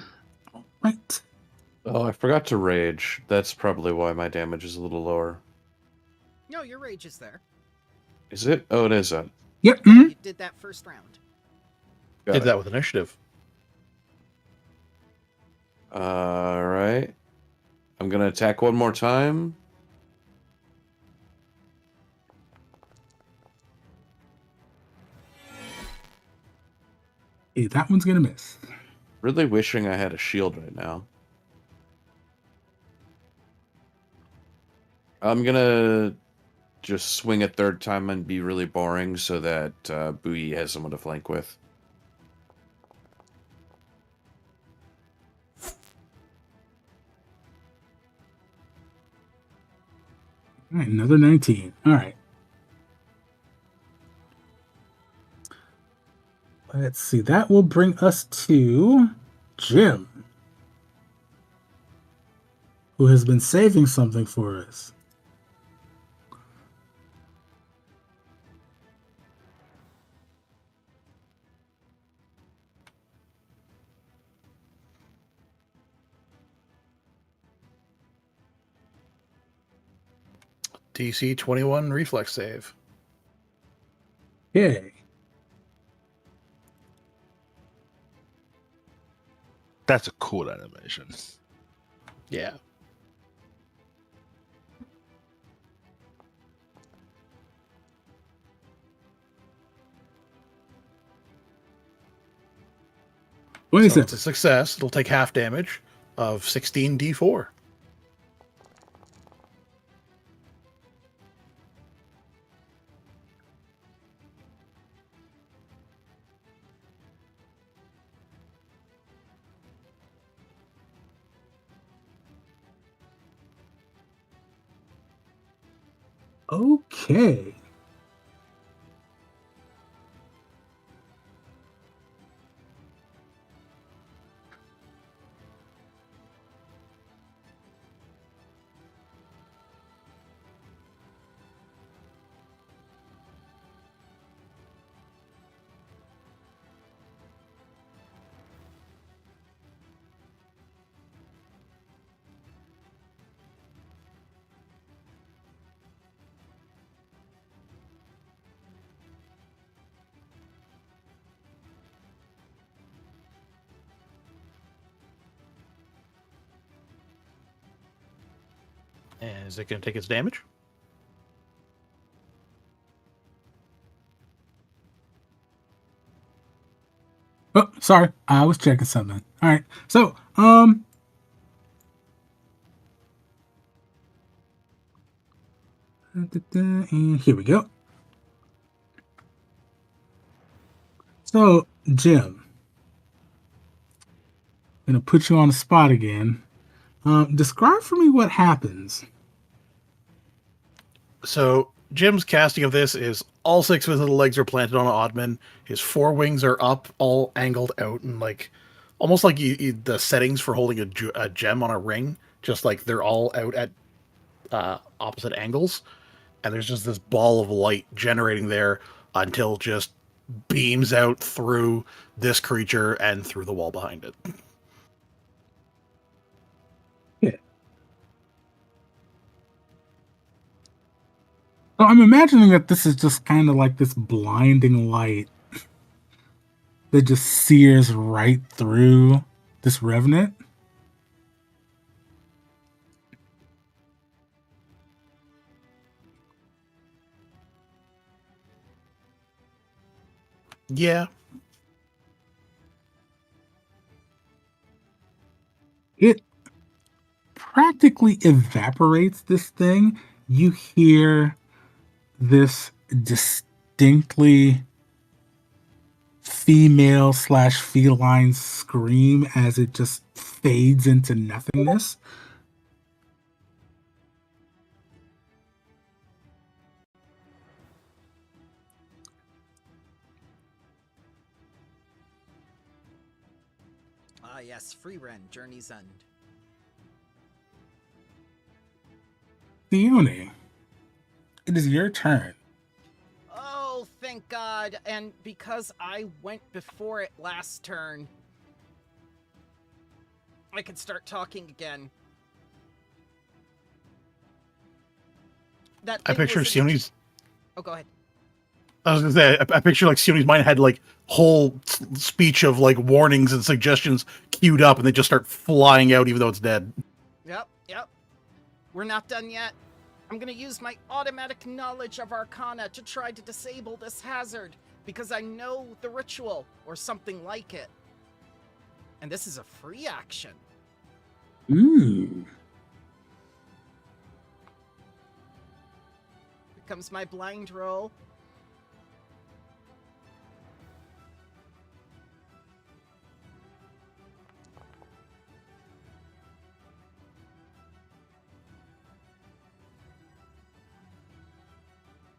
S1: All right.
S5: Oh, I forgot to rage. That's probably why my damage is a little lower.
S2: No, your rage is there.
S5: Is it? Oh, it is.
S1: Yep.
S2: Yeah,
S1: mhm.
S2: you did that first round.
S5: Got
S6: Did
S5: it.
S6: that with initiative.
S5: All right. I'm gonna attack one more time.
S1: Okay, that one's gonna miss.
S5: Really wishing I had a shield right now. I'm gonna just swing a third time and be really boring so that Booey has someone to flank with.
S1: All right, another 19. All right. Let's see. That will bring us to Jim, who has been saving something for us.
S6: DC 21 reflex save.
S1: Okay.
S4: That's a cool animation.
S6: Yeah. So
S1: 27.
S6: it's a success. It'll take half damage of 16d4.
S1: Okay.
S6: And is it going to take its damage?
S1: Oh, sorry. I was checking something. All right. So, and here we go. So, Jim, I'm gonna put you on the spot again. Describe for me what happens.
S6: So Jim's casting of this is all 6 of his little legs are planted on Oddman. His 4 wings are up, all angled out, and like almost like the settings for holding a gem on a ring. Just like they're all out at opposite angles, and there's just this ball of light generating there until just beams out through this creature and through the wall behind it.
S1: So I'm imagining that this is just kind of like this blinding light that just sears right through this revenant.
S6: Yeah.
S1: It practically evaporates this thing. You hear this distinctly female / feline scream as it just fades into nothingness.
S2: Ah, yes, free run, Journey's End.
S1: Fiona, it is your turn.
S2: Oh, thank God. And because I went before it last turn, I can start talking again. That
S6: I
S2: thing
S6: picture
S2: was in-
S6: Sione's.
S2: Oh, go ahead.
S6: I was gonna say, I picture like Sione's mind had like whole speech of like warnings and suggestions queued up, and they just start flying out, even though it's dead.
S2: Yep. We're not done yet. I'm gonna use my automatic knowledge of Arcana to try to disable this hazard, because I know the ritual, or something like it. And this is a free action.
S1: Ooh.
S2: Here comes my blind roll.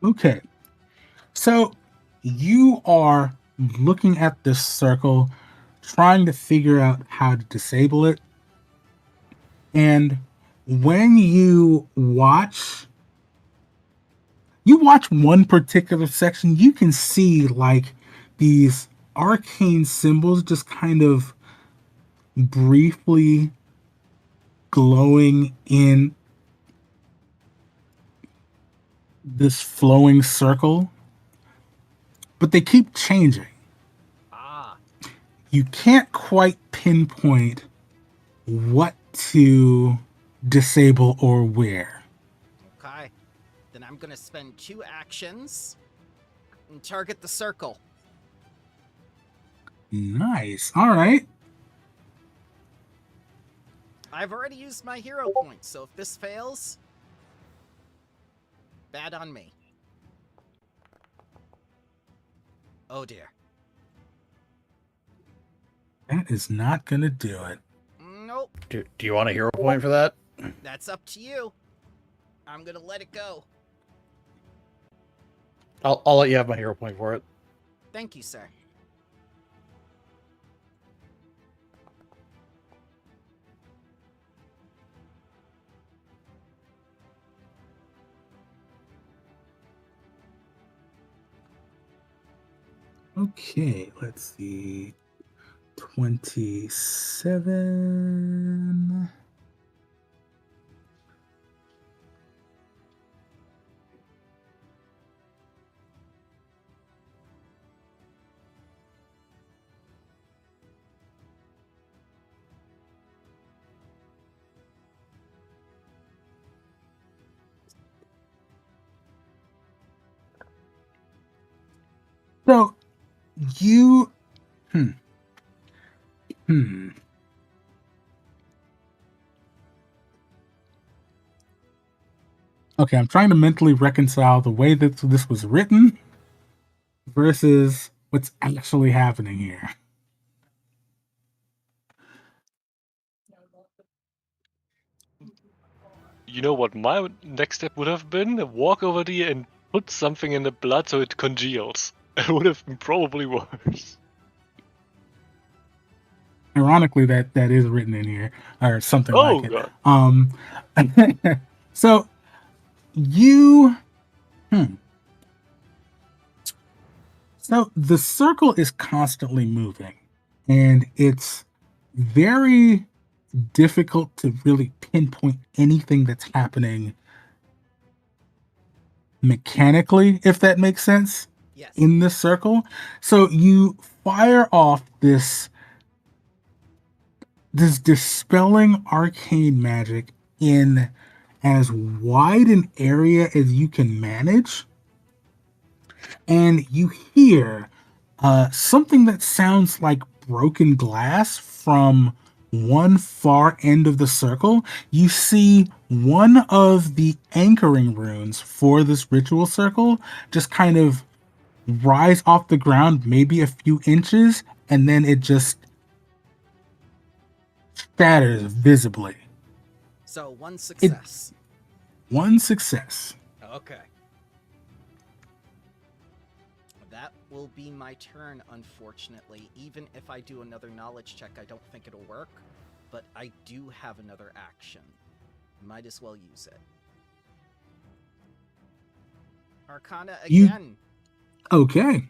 S1: Okay. So you are looking at this circle, trying to figure out how to disable it. And when you watch one particular section, you can see like these arcane symbols just kind of briefly glowing in this flowing circle, but they keep changing.
S2: Ah.
S1: You can't quite pinpoint what to disable or where.
S2: Okay. Then I'm gonna spend 2 actions and target the circle.
S1: Nice. All right.
S2: I've already used my hero points, so if this fails, bad on me. Oh dear.
S1: That is not going to do it.
S2: Nope.
S6: Do you want a hero point for that?
S2: That's up to you. I'm gonna let it go.
S6: I'll let you have my hero point for it.
S2: Thank you, sir.
S1: Okay, let's see. 27. So you Okay, I'm trying to mentally reconcile the way that this was written versus what's actually happening here.
S3: you know what my next step would have been? Walk over there and put something in the blood so it congeals. It would have been probably worse.
S1: Ironically, that is written in here, or something
S3: Oh
S1: like it.
S3: god.
S1: So you, so the circle is constantly moving, and it's very difficult to really pinpoint anything that's happening mechanically, if that makes sense,
S2: Yes.
S1: in this circle. So you fire off this dispelling arcane magic in as wide an area as you can manage, and you hear something that sounds like broken glass from one far end of the circle. You see one of the anchoring runes for this ritual circle just kind of rise off the ground, maybe a few inches, and then it just shatters visibly.
S2: So one success.
S1: One success.
S2: Okay. That will be my turn, unfortunately. Even if I do another knowledge check, I don't think it'll work. But I do have another action. Might as well use it. Arcana
S1: You-
S2: again.
S1: Okay.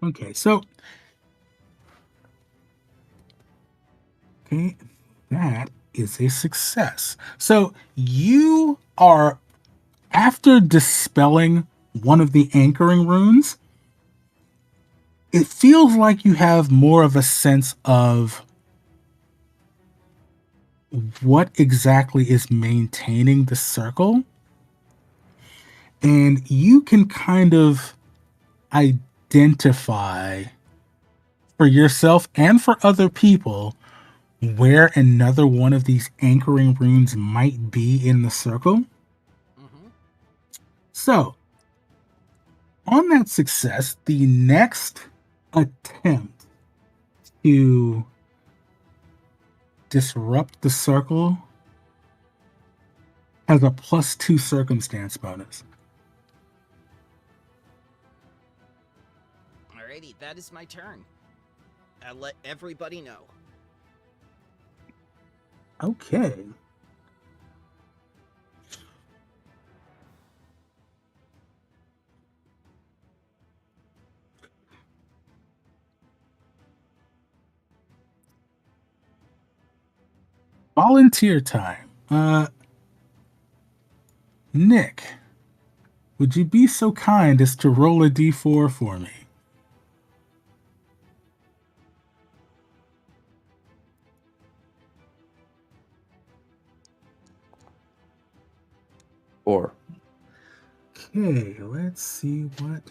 S1: Okay, so okay, that is a success. So you are, after dispelling one of the anchoring runes, it feels like you have more of a sense of what exactly is maintaining the circle. And you can kind of identify for yourself and for other people where another one of these anchoring runes might be in the circle.
S2: Mm-hmm.
S1: So, on that success, the next attempt to disrupt the circle has a +2 circumstance bonus.
S2: Alrighty, that is my turn. I'll let everybody know.
S1: Okay. Volunteer time. Nick, would you be so kind as to roll a d4 for me?
S5: Or
S1: Okay, let's see what.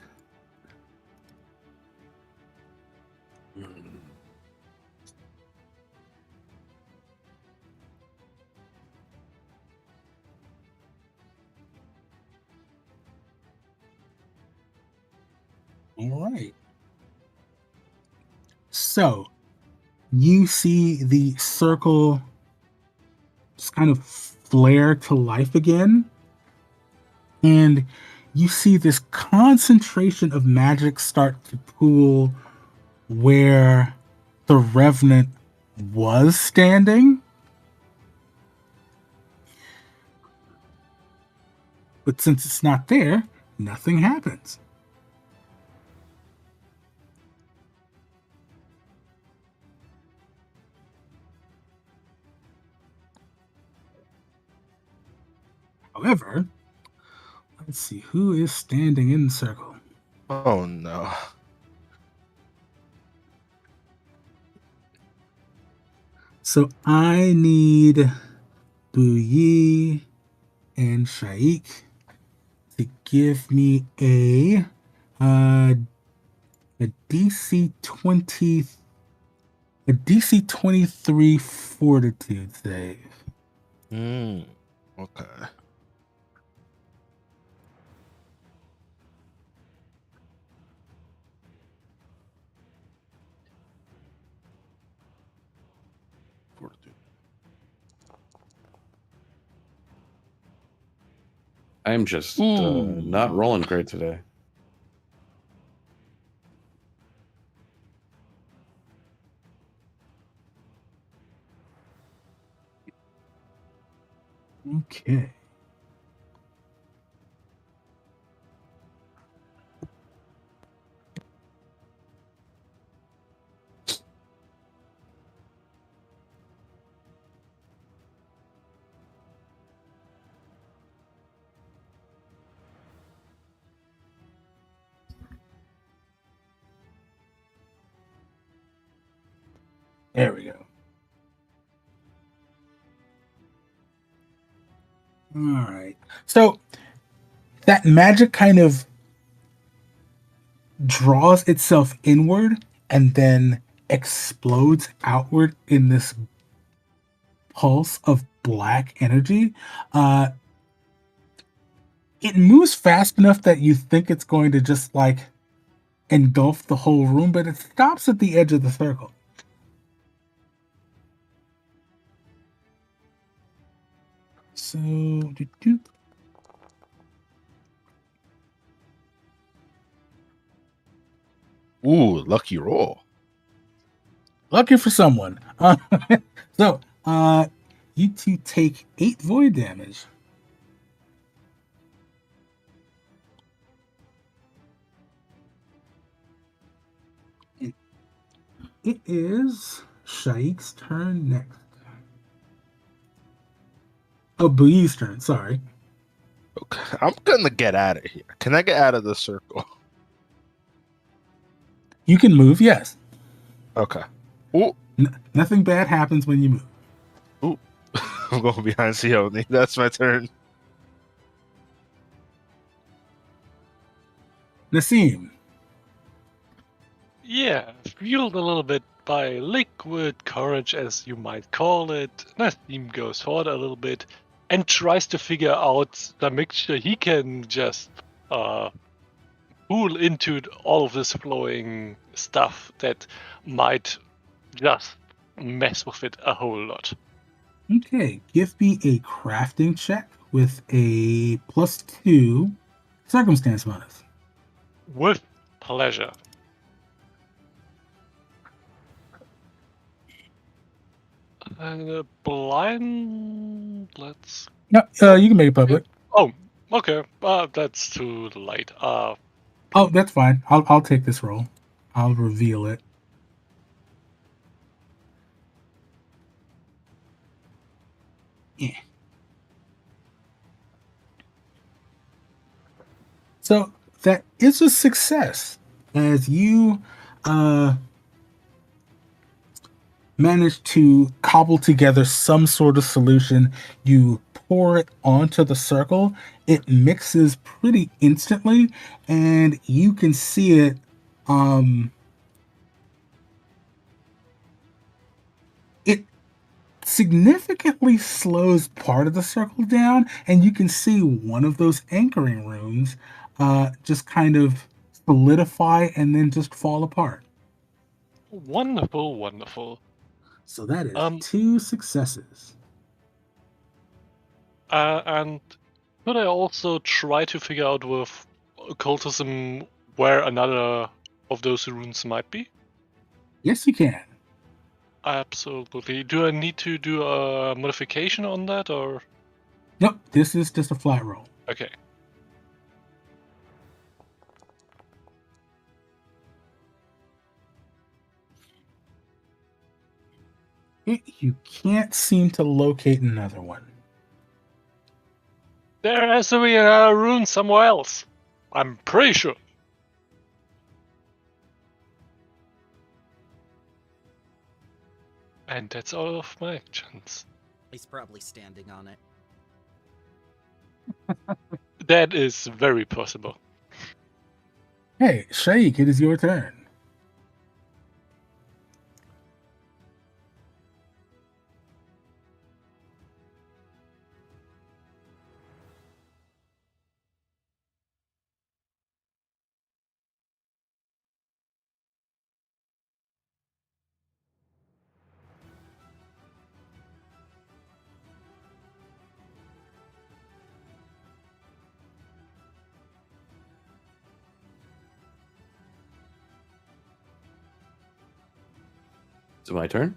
S1: All right. So, you see the circle just kind of flare to life again. And you see this concentration of magic start to pool where the Revenant was standing. But since it's not there, nothing happens. However, let's see who is standing in the circle.
S4: Oh no.
S1: So I need Bouilly and Shaik to give me a DC 20, a DC 23 Fortitude save.
S4: Okay.
S5: I'm just
S4: Ooh.
S5: not rolling great today.
S1: Okay. There we go. All right. So that magic kind of draws itself inward and then explodes outward in this pulse of black energy. Uh, it moves fast enough that you think it's going to just like engulf the whole room, but it stops at the edge of the circle. So,
S4: Ooh, lucky roll.
S1: lucky for someone. So, you two take 8 void damage. It is Shaik's turn next. Oh, Booy's turn. Sorry.
S4: Okay, I'm gonna get out of here. Can I get out of the circle?
S1: You can move, yes.
S4: Okay. Ooh,
S1: Nothing bad happens when you move.
S4: ooh. I'm going behind Sione. That's my turn.
S1: Nassim.
S3: Yeah, fueled a little bit by liquid courage, as you might call it, Nassim goes forward a little bit and tries to figure out the mixture he can just pool into all of this flowing stuff that might just mess with it a whole lot.
S1: Okay, give me a crafting check with a +2 circumstance bonus.
S3: With pleasure. Blind. Let's.
S1: No, you can make it public.
S3: Oh, okay. That's too late.
S1: Oh, that's fine. I'll take this roll. I'll reveal it. Yeah. So that is a success as you manage to cobble together some sort of solution. You pour it onto the circle. It mixes pretty instantly, and you can see it. It significantly slows part of the circle down, and you can see one of those anchoring runes just kind of solidify and then just fall apart.
S3: wonderful, wonderful.
S1: So that is
S3: Um,
S1: 2 successes.
S3: and could I also try to figure out with occultism where another of those runes might be?
S1: Yes, you can.
S3: Absolutely. Do I need to do a modification on that, or
S1: Nope, this is just a flat roll.
S3: okay?
S1: You can't seem to locate another one.
S3: There has to be another rune somewhere else. I'm pretty sure. And that's all of my actions.
S2: He's probably standing on it.
S3: That is very possible.
S1: Hey, Shaik, it is your turn.
S5: Is it my turn?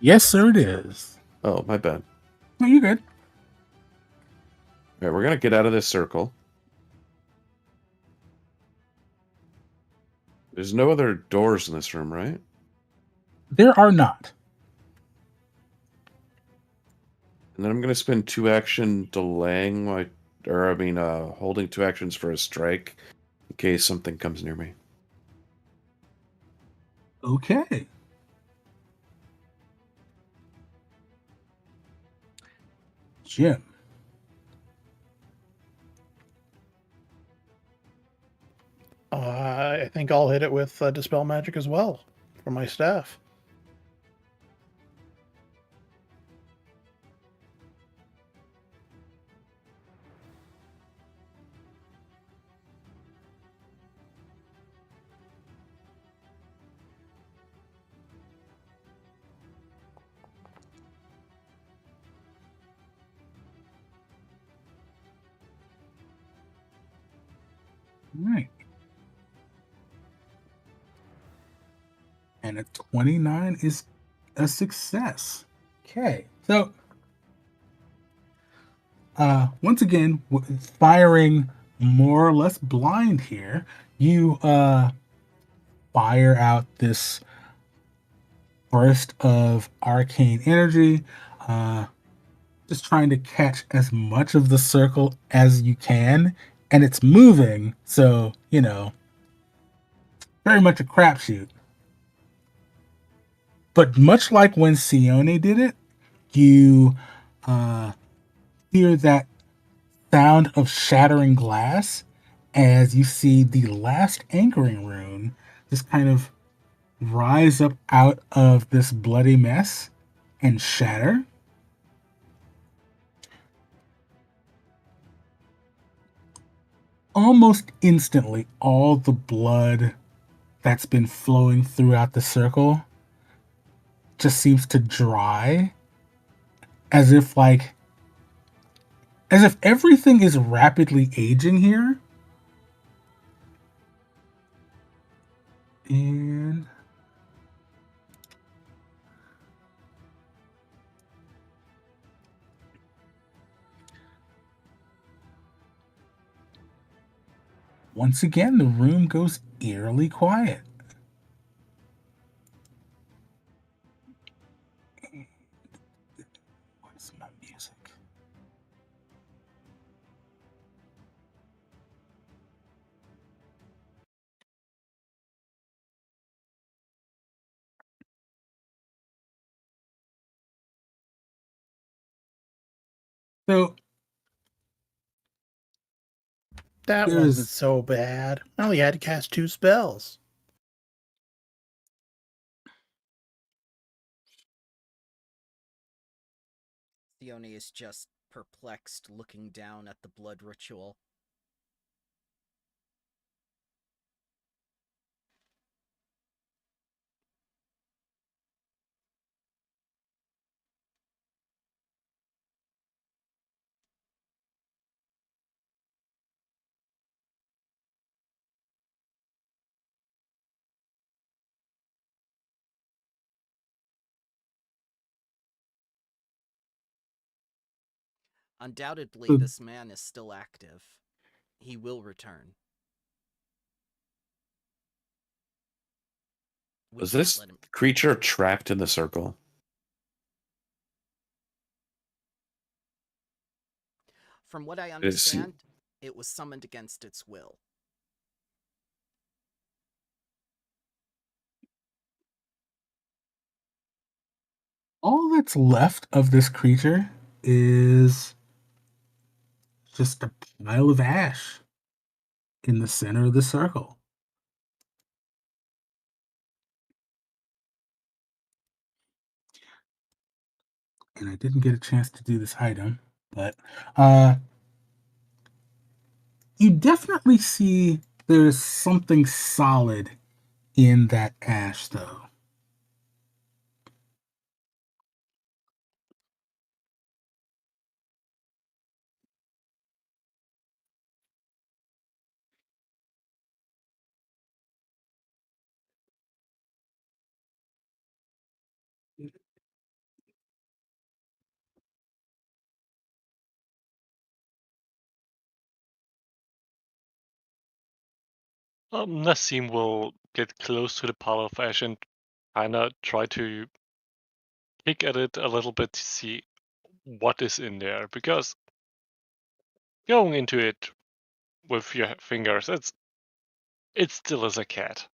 S1: Yes, sir, it is.
S5: Oh, my bad.
S1: No, you good.
S5: All right, we're gonna get out of this circle. There's no other doors in this room, right?
S1: There are not.
S5: And then I'm gonna spend 2 action delaying my, or I mean, holding 2 actions for a strike in case something comes near me.
S1: Okay. Jim.
S6: I think I'll hit it with Dispel Magic as well for my staff.
S1: Right. And a 29 is a success. Okay. So, once again, firing more or less blind here, you fire out this burst of arcane energy, just trying to catch as much of the circle as you can. And it's moving, so, very much a crapshoot. But much like when Sione did it, you hear that sound of shattering glass as you see the last anchoring rune just kind of rise up out of this bloody mess and shatter. Almost instantly, all the blood that's been flowing throughout the circle just seems to dry as if everything is rapidly aging here. And once again, the room goes eerily quiet. Where's my music? So
S6: That wasn't
S1: there's
S6: so bad. I only had to cast 2 spells.
S2: Theone is just perplexed, looking down at the blood ritual. Undoubtedly,
S1: the
S2: this man is still active. He will return. We
S5: Was
S2: can't
S5: this
S2: let him.
S5: creature trapped in the circle?
S2: From what I
S5: Did it seem-
S2: understand, it was summoned against its will.
S1: all that's left of this creature is just a pile of ash in the center of the circle. And I didn't get a chance to do this item, but you definitely see there's something solid in that ash, though.
S3: Nassim will get close to the pile of ash and kinda try to pick at it a little bit to see what is in there, because going into it with your fingers, it still is a cat.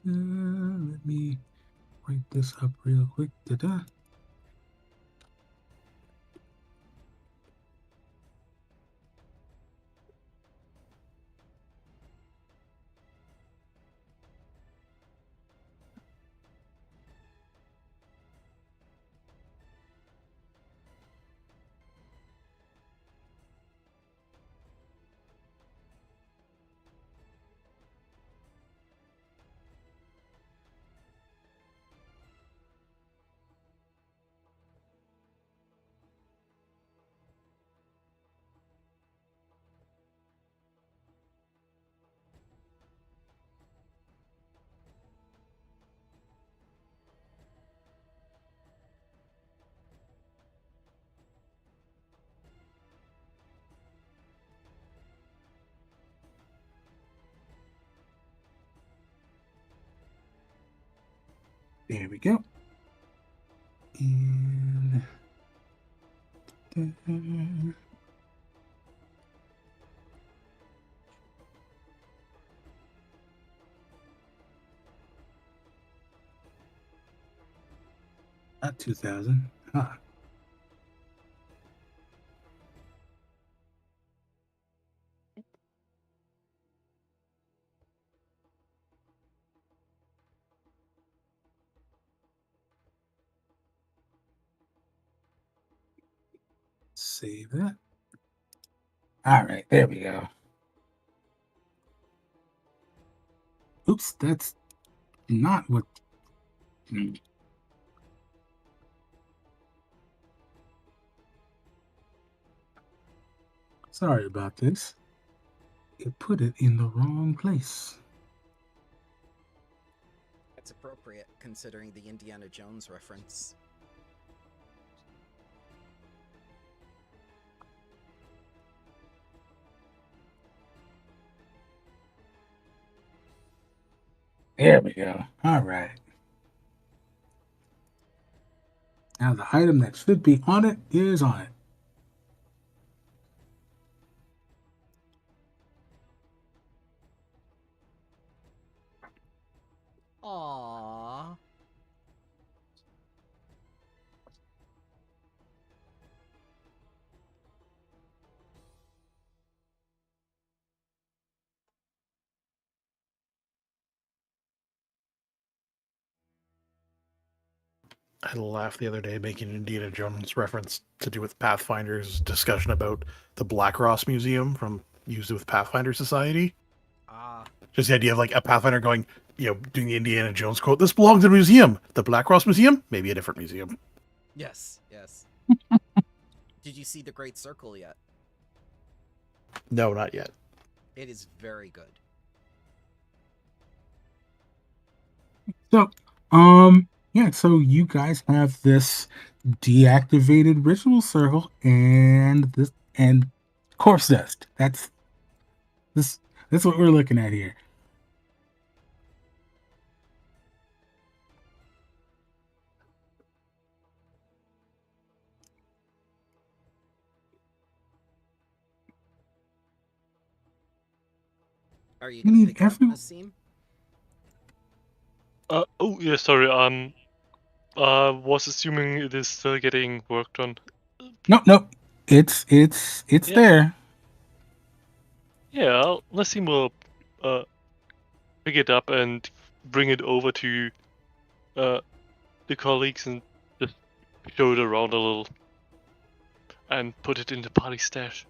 S1: Let me write this up real quick. Da-da. There we go. And not 2000. Huh. Save that. All right, there we go. Oops, that's not what. Sorry about this. It put it in the wrong place.
S2: That's appropriate, considering the Indiana Jones reference.
S1: There we go. All right. Now the item that should be on it is on it.
S2: Aww.
S6: I laughed the other day making an Indiana Jones reference to do with Pathfinder's discussion about the Black Ross Museum from used with Pathfinder Society.
S2: Ah.
S6: Just the idea of like a Pathfinder going, doing the Indiana Jones quote, "This belongs in a museum. The Black Ross Museum, maybe a different museum."
S2: Yes, yes. Did you see The Great Circle yet?
S6: No, not yet.
S2: It is very good.
S1: So, yeah, so you guys have this deactivated ritual circle and corpse dust. That's what we're looking at here.
S2: Are you
S1: You
S2: gonna
S1: need
S2: pick it up,
S1: every
S2: Nassim?
S3: Oh yeah, sorry. Was assuming it is still getting worked on.
S1: no. It's
S3: Yeah.
S1: there.
S3: Yeah, Nassim will pick it up and bring it over to the colleagues and just show it around a little and put it in the party stash.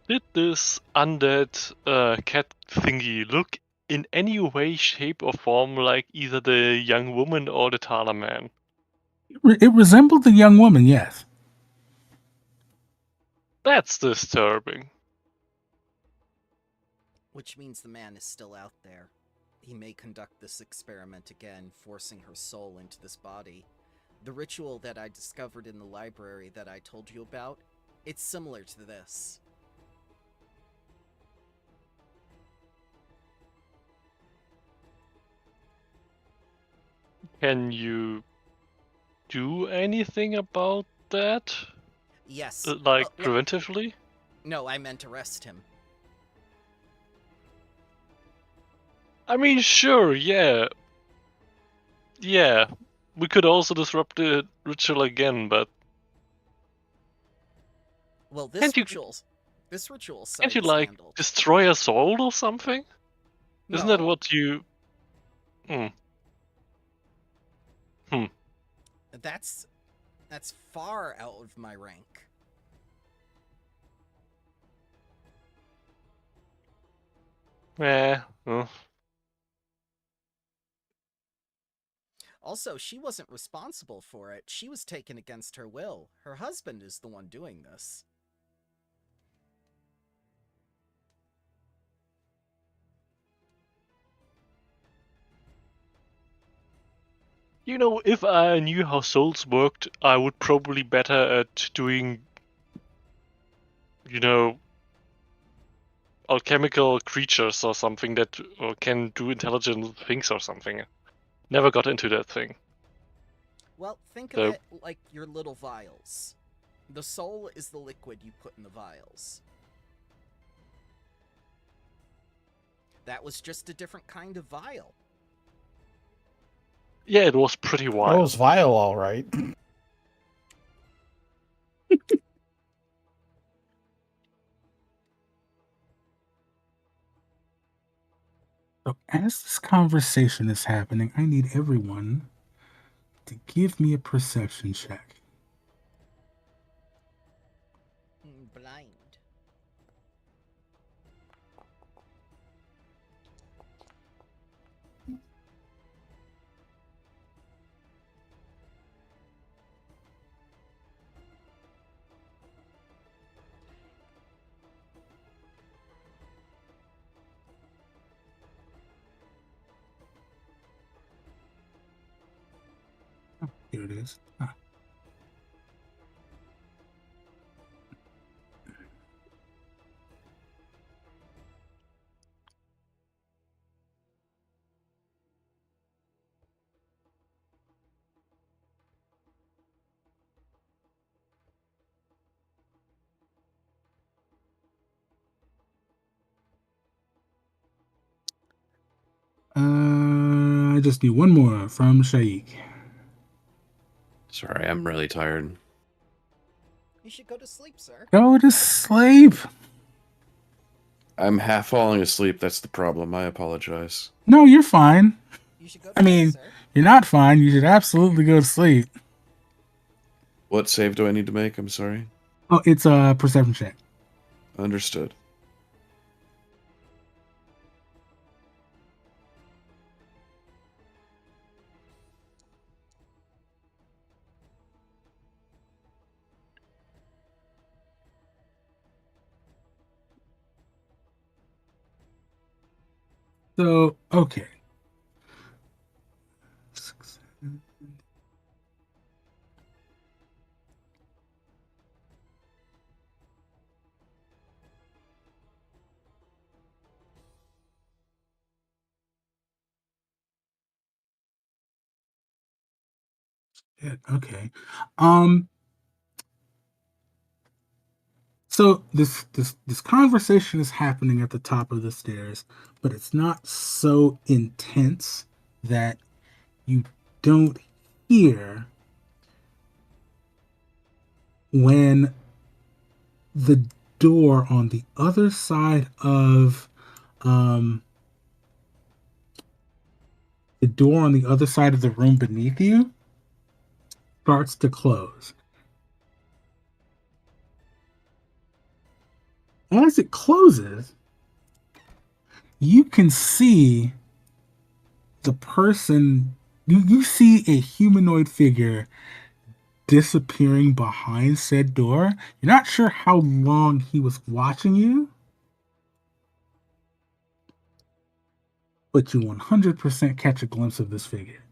S3: Did this undead cat thingy look in any way, shape, or form like either the young woman or the Tala man?
S1: It resembled the young woman, yes.
S3: That's disturbing.
S2: Which means the man is still out there. He may conduct this experiment again, forcing her soul into this body. The ritual that I discovered in the library that I told you about, it's similar to this.
S3: Can you do anything about that?
S2: Yes.
S3: Like, preventively?
S2: No, I meant arrest him.
S3: I mean, sure, yeah. Yeah. We could also disrupt the ritual again, but
S2: Well, this
S3: Can't you-
S2: ritual site
S3: can't you,
S2: is
S3: like,
S2: handled.
S3: destroy a soul or something? Isn't that
S2: No.
S3: what you...
S2: That's far out of my rank.
S3: Well.
S2: Also, she wasn't responsible for it. She was taken against her will. Her husband is the one doing this.
S3: You know, if I knew how souls worked, I would probably be better at doing, alchemical creatures or something that can do intelligent things or something. Never got into that thing.
S2: Well, think of it like your little vials. The soul is the liquid you put in the vials. That was just a different kind of vial.
S3: Yeah, it was pretty wild.
S6: That was vile, all right.
S1: So as this conversation is happening, I need everyone to give me a perception check.
S2: Blind.
S1: Oh, here it is. Ah. I just need one more from Shaik.
S5: Sorry, I'm really tired.
S2: You should go to sleep, sir.
S1: Go to sleep.
S5: I'm half falling asleep. That's the problem. I apologize.
S1: No, you're fine.
S2: You should go to
S1: I mean,
S2: sleep, sir.
S1: you're not fine. You should absolutely go to sleep.
S5: What save do I need to make? I'm sorry.
S1: Oh, it's a perception check.
S5: Understood.
S1: So, okay. Okay. So this conversation is happening at the top of the stairs, but it's not so intense that you don't hear when the door on the other side of the room beneath you starts to close. As it closes, you can see the person, you see a humanoid figure disappearing behind said door. You're not sure how long he was watching you, but you 100% catch a glimpse of this figure.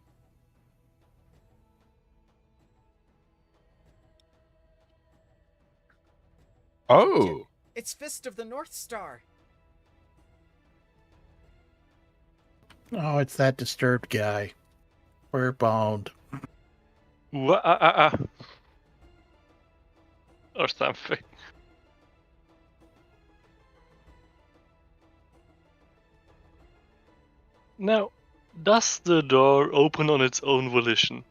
S4: Oh,
S2: It's Fist of the North Star.
S6: Oh, it's that disturbed guy. We're boned.
S3: Or something. Now, does the door open on its own volition?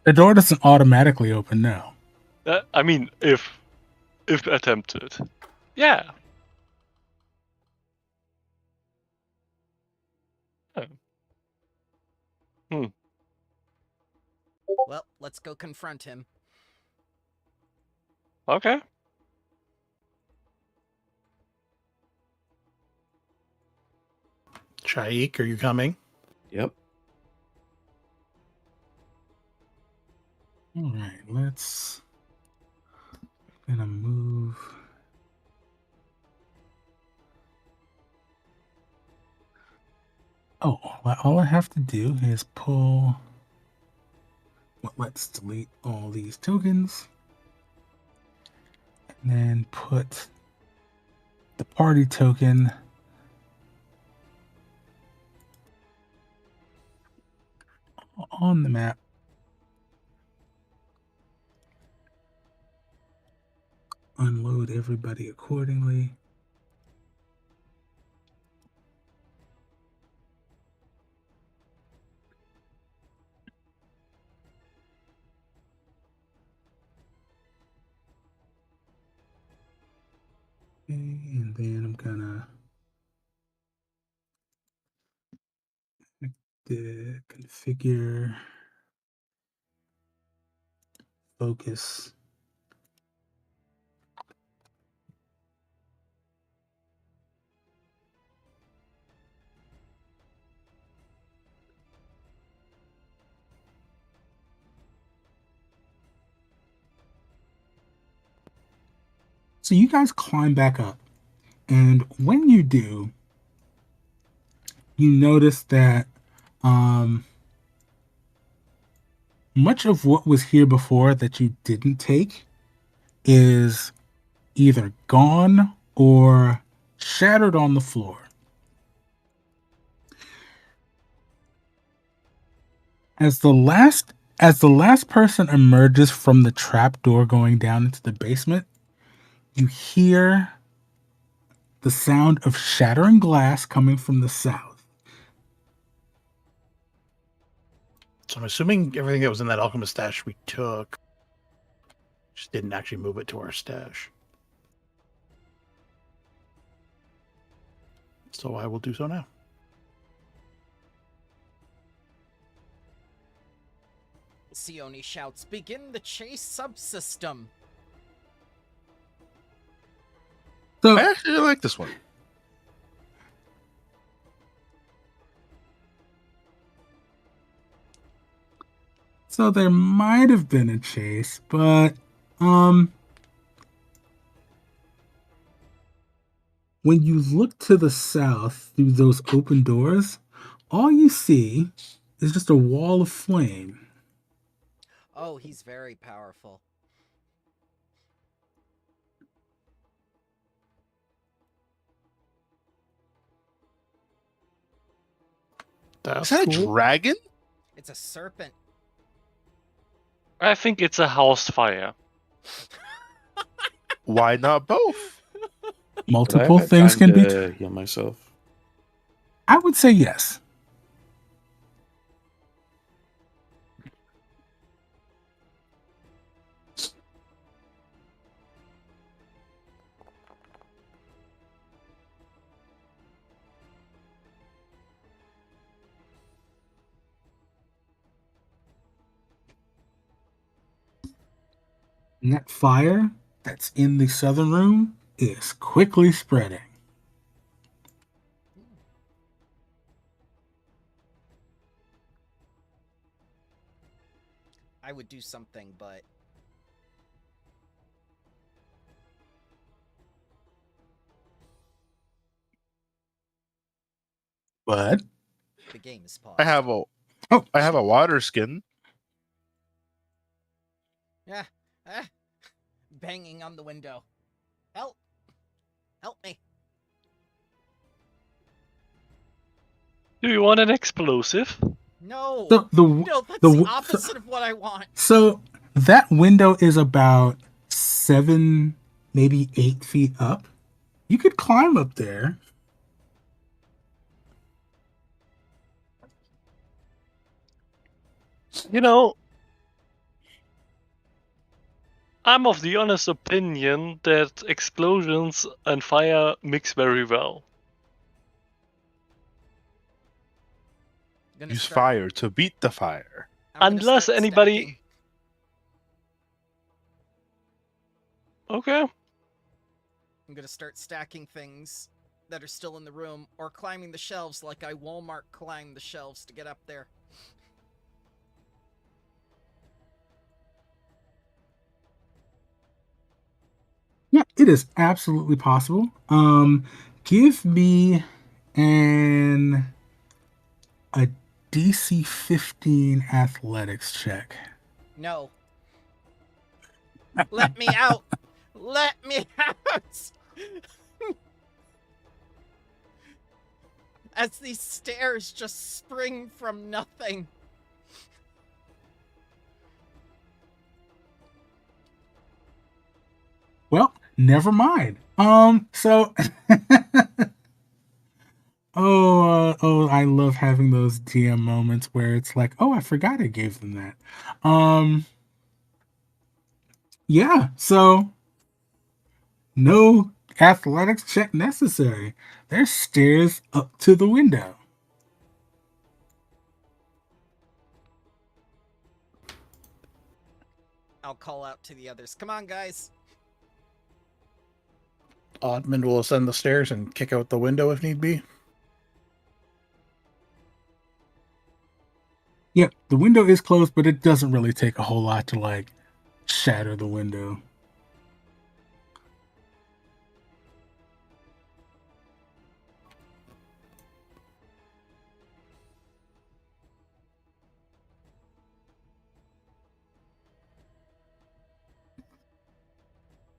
S1: The door doesn't automatically open, no.
S3: I mean, if attempted. Yeah. Oh.
S2: Well, let's go confront him.
S3: Okay.
S6: Shaik, are you coming?
S5: Yep.
S1: All right, let's. I'm gonna move. Oh, all I have to do is pull. Well, let's delete all these tokens. And then put the party token on the map. Unload everybody accordingly. Okay, and then I'm gonna configure focus. So you guys climb back up, and when you do, you notice that much of what was here before that you didn't take is either gone or shattered on the floor. As the last person emerges from the trap door going down into the basement, you hear the sound of shattering glass coming from the south.
S6: So I'm assuming everything that was in that alchemist stash we took. Just didn't actually move it to our stash. So I will do so now.
S2: Sione shouts, "Begin the chase subsystem!"
S1: So
S4: I actually like this one.
S1: So there might have been a chase, but when you look to the south through those open doors, all you see is just a wall of flame.
S2: Oh, he's very powerful.
S6: That's
S4: Is that a
S6: cool.
S4: dragon?
S2: It's a serpent.
S3: I think it's a house fire.
S4: Why not both?
S5: Would I
S1: Multiple
S5: have had
S1: things
S5: time
S1: can be.
S5: to heal myself?
S1: I would say yes. And that fire that's in the southern room is quickly spreading.
S2: I would do something, but
S1: But
S2: the game is paused.
S4: I have a
S1: oh,
S4: I have a water skin.
S2: Yeah. Banging on the window. Help! Help me!
S3: Do you want an explosive?
S2: No!
S1: the
S2: That's
S1: the
S2: the
S1: w-
S2: opposite of what I want.
S1: so that window is about 7, maybe 8 feet up. You could climb up there.
S3: You know, I'm of the honest opinion that explosions and fire mix very well.
S2: Gonna
S4: Use
S2: start,
S4: fire to beat the fire.
S2: I'm gonna
S3: Unless
S2: start
S3: anybody.
S2: stacking.
S3: Okay.
S2: I'm gonna start stacking things that are still in the room, or climbing the shelves like I Walmart climbed the shelves to get up there.
S1: Yeah, it is absolutely possible. Give me a DC 15 athletics check.
S2: No. Let me out! Let me out! As these stairs just spring from nothing.
S1: Well, never mind. So I love having those DM moments where it's like, oh, I forgot I gave them that. Yeah, so no athletics check necessary. There's stairs up to the window.
S2: I'll call out to the others. Come on, guys.
S6: Oddman will ascend the stairs and kick out the window if need be.
S1: Yep, the window is closed, but it doesn't really take a whole lot to like shatter the window.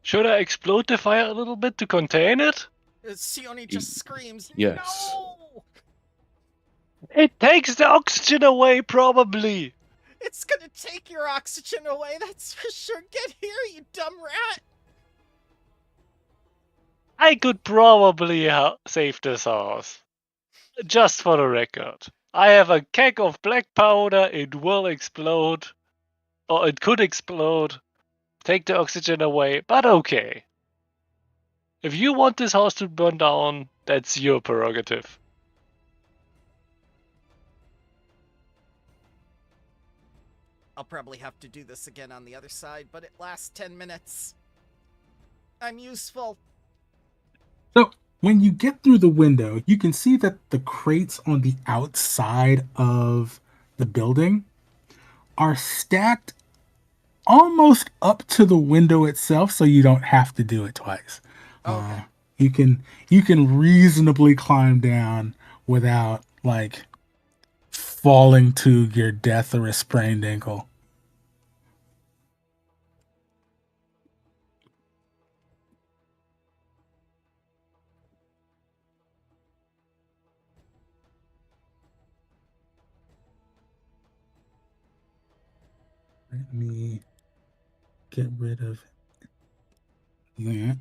S3: Should I explode the fire a little bit to contain it?
S2: Sione just screams,
S5: Yes.
S2: No!
S3: It takes the oxygen away, probably.
S2: It's gonna take your oxygen away, that's for sure. Get here, you dumb rat!
S3: I could probably save this house. Just for the record. I have a keg of black powder, it will explode. Or it could explode. Take the oxygen away, but okay. If you want this house to burn down, that's your prerogative.
S2: I'll probably have to do this again on the other side, but it lasts 10 minutes. I'm useful.
S1: So when you get through the window, you can see that the crates on the outside of the building are stacked almost up to the window itself, so you don't have to do it twice.
S2: Okay.
S1: You can reasonably climb down without like falling to your death or a sprained ankle. Let me get rid of that.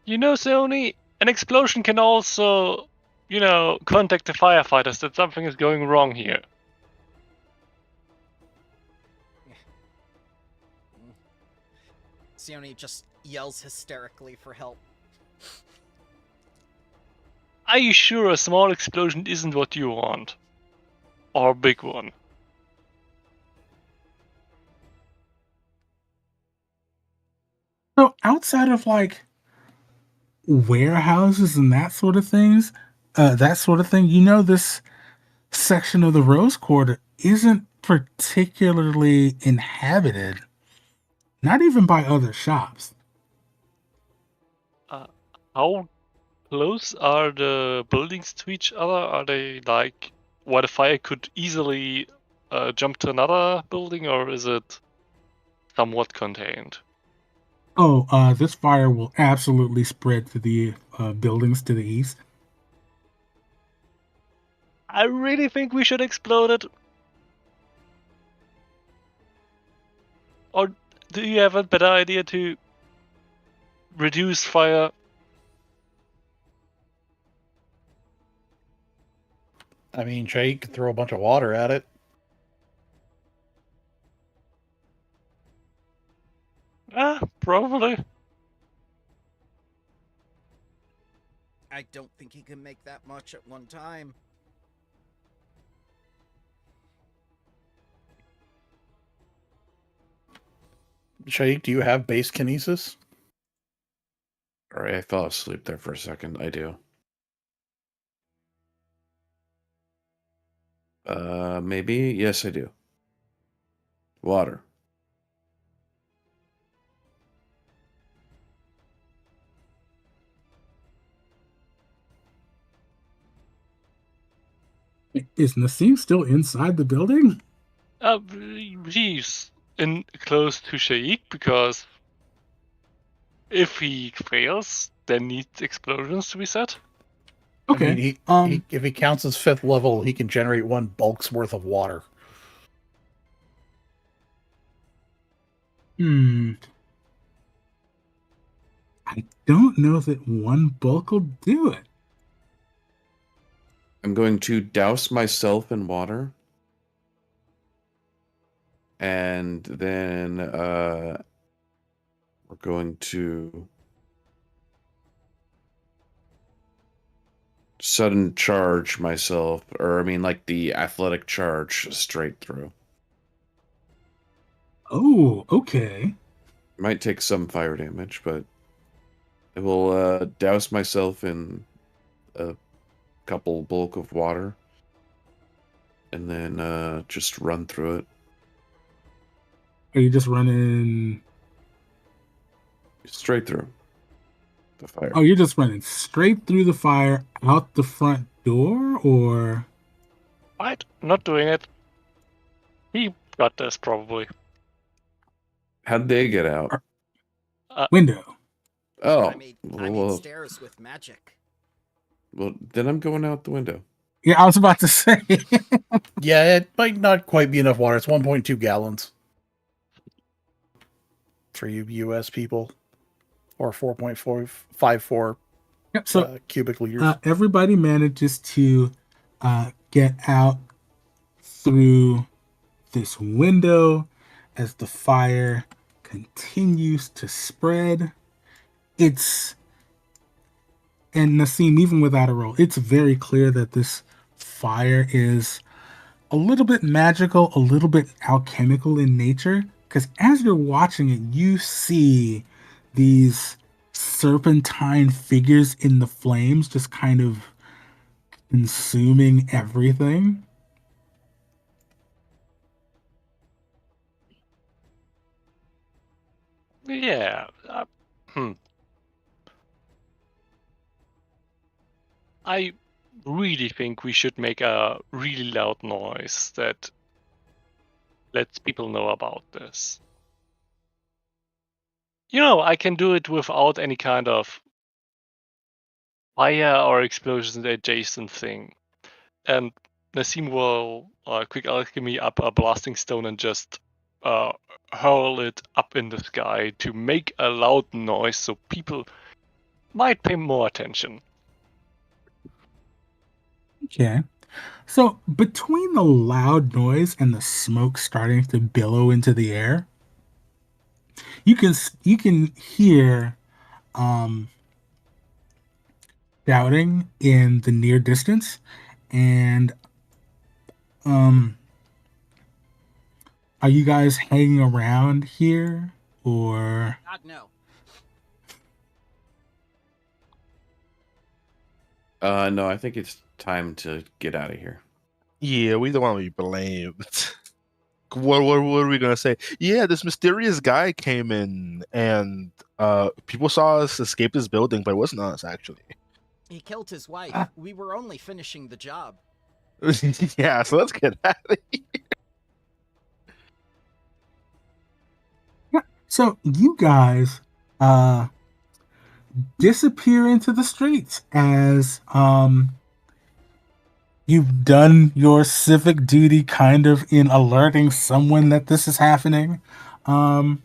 S3: You know, Sony, an explosion can also, contact the firefighters that something is going wrong here.
S2: Sione just yells hysterically for help.
S3: Are you sure a small explosion isn't what you want? Or a big one?
S1: So outside of like warehouses and that sort of thing, you know, this section of the Rose Quarter isn't particularly inhabited, not even by other shops.
S3: How close are the buildings to each other? Are they like where the fire could easily jump to another building, or is it somewhat contained?
S1: Oh, this fire will absolutely spread to the buildings to the east.
S3: I really think we should explode it. Or do you have a better idea to reduce fire?
S6: I mean, Jake could throw a bunch of water at it.
S3: Probably.
S2: I don't think he can make that much at one time.
S6: Jake, do you have base kinesis?
S5: Alright, I fell asleep there for a second. I do. Maybe? Yes, I do. Water.
S1: Is Nassim still inside the building?
S3: He's in close to Shaik because if he fails, then needs explosions to be set.
S1: Okay.
S6: I mean, if he counts as 5th level, he can generate 1 bulk's worth of water.
S1: I don't know that 1 bulk will do it.
S5: I'm going to douse myself in water. And then we're going to sudden charge myself, or I mean like the athletic charge straight through.
S1: Oh, okay.
S5: Might take some fire damage, but I will douse myself in a couple bulk of water and then just run through it.
S1: Are you just running
S5: Straight through the fire.
S1: Oh, you're just running straight through the fire out the front door, or?
S3: Right, not doing it. He got this probably.
S5: How'd they get out?
S1: Window.
S5: Oh,
S2: I made stairs with magic.
S5: Well, then I'm going out the window.
S1: Yeah, I was about to say.
S6: Yeah, it might not quite be enough water. It's 1.2 gallons for you US people, or 4.454
S1: Yep, so
S6: cubic liters.
S1: everybody manages to get out through this window as the fire continues to spread. And Nassim, even without a roll, it's very clear that this fire is a little bit magical, a little bit alchemical in nature. Because as you're watching it, you see these serpentine figures in the flames just kind of consuming everything.
S3: Yeah. I really think we should make a really loud noise that lets people know about this. You know, I can do it without any kind of fire or explosions adjacent thing. And Nassim will quick alchemy up a blasting stone and just hurl it up in the sky to make a loud noise so people might pay more attention.
S1: Okay. So between the loud noise and the smoke starting to billow into the air, you can hear shouting in the near distance, and are you guys hanging around here, or?
S2: God, no.
S5: No, I think it's time to get out of here.
S4: Yeah, we don't want to be blamed. What are we gonna say? Yeah, this mysterious guy came in and people saw us escape this building, but it wasn't us actually.
S2: He killed his wife.
S1: Ah.
S2: We were only finishing the job.
S4: Yeah, so let's get out of here.
S1: So you guys disappear into the streets as you've done your civic duty kind of in alerting someone that this is happening. Um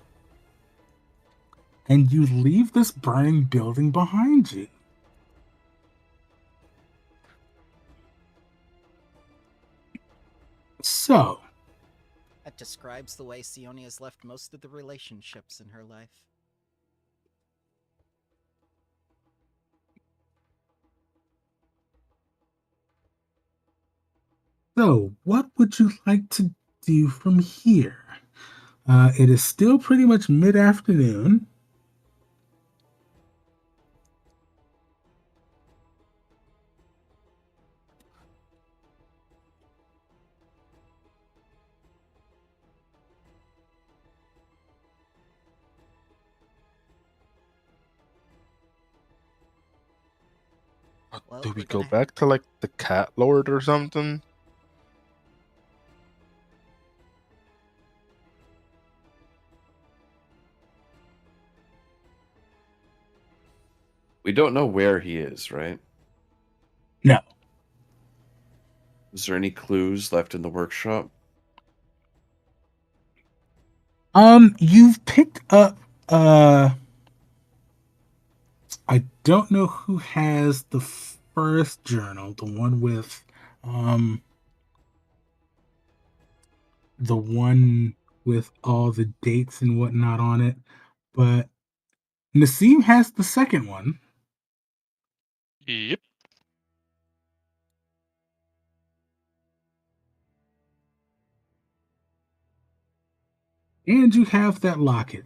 S1: and you leave this burning building behind you. So,
S2: That describes the way Sione has left most of the relationships in her life.
S1: what would you like to do from here? It is still pretty much mid-afternoon.
S2: Well,
S4: Do we
S2: we're
S4: go
S2: gonna
S4: back to like the cat lord or something?
S5: We don't know where he is, right?
S1: No.
S5: Is there any clues left in the workshop?
S1: You've picked up I don't know who has the first journal, the one with um the one with all the dates and whatnot on it, but Nassim has the second one,
S3: Yep.
S1: and you have that locket.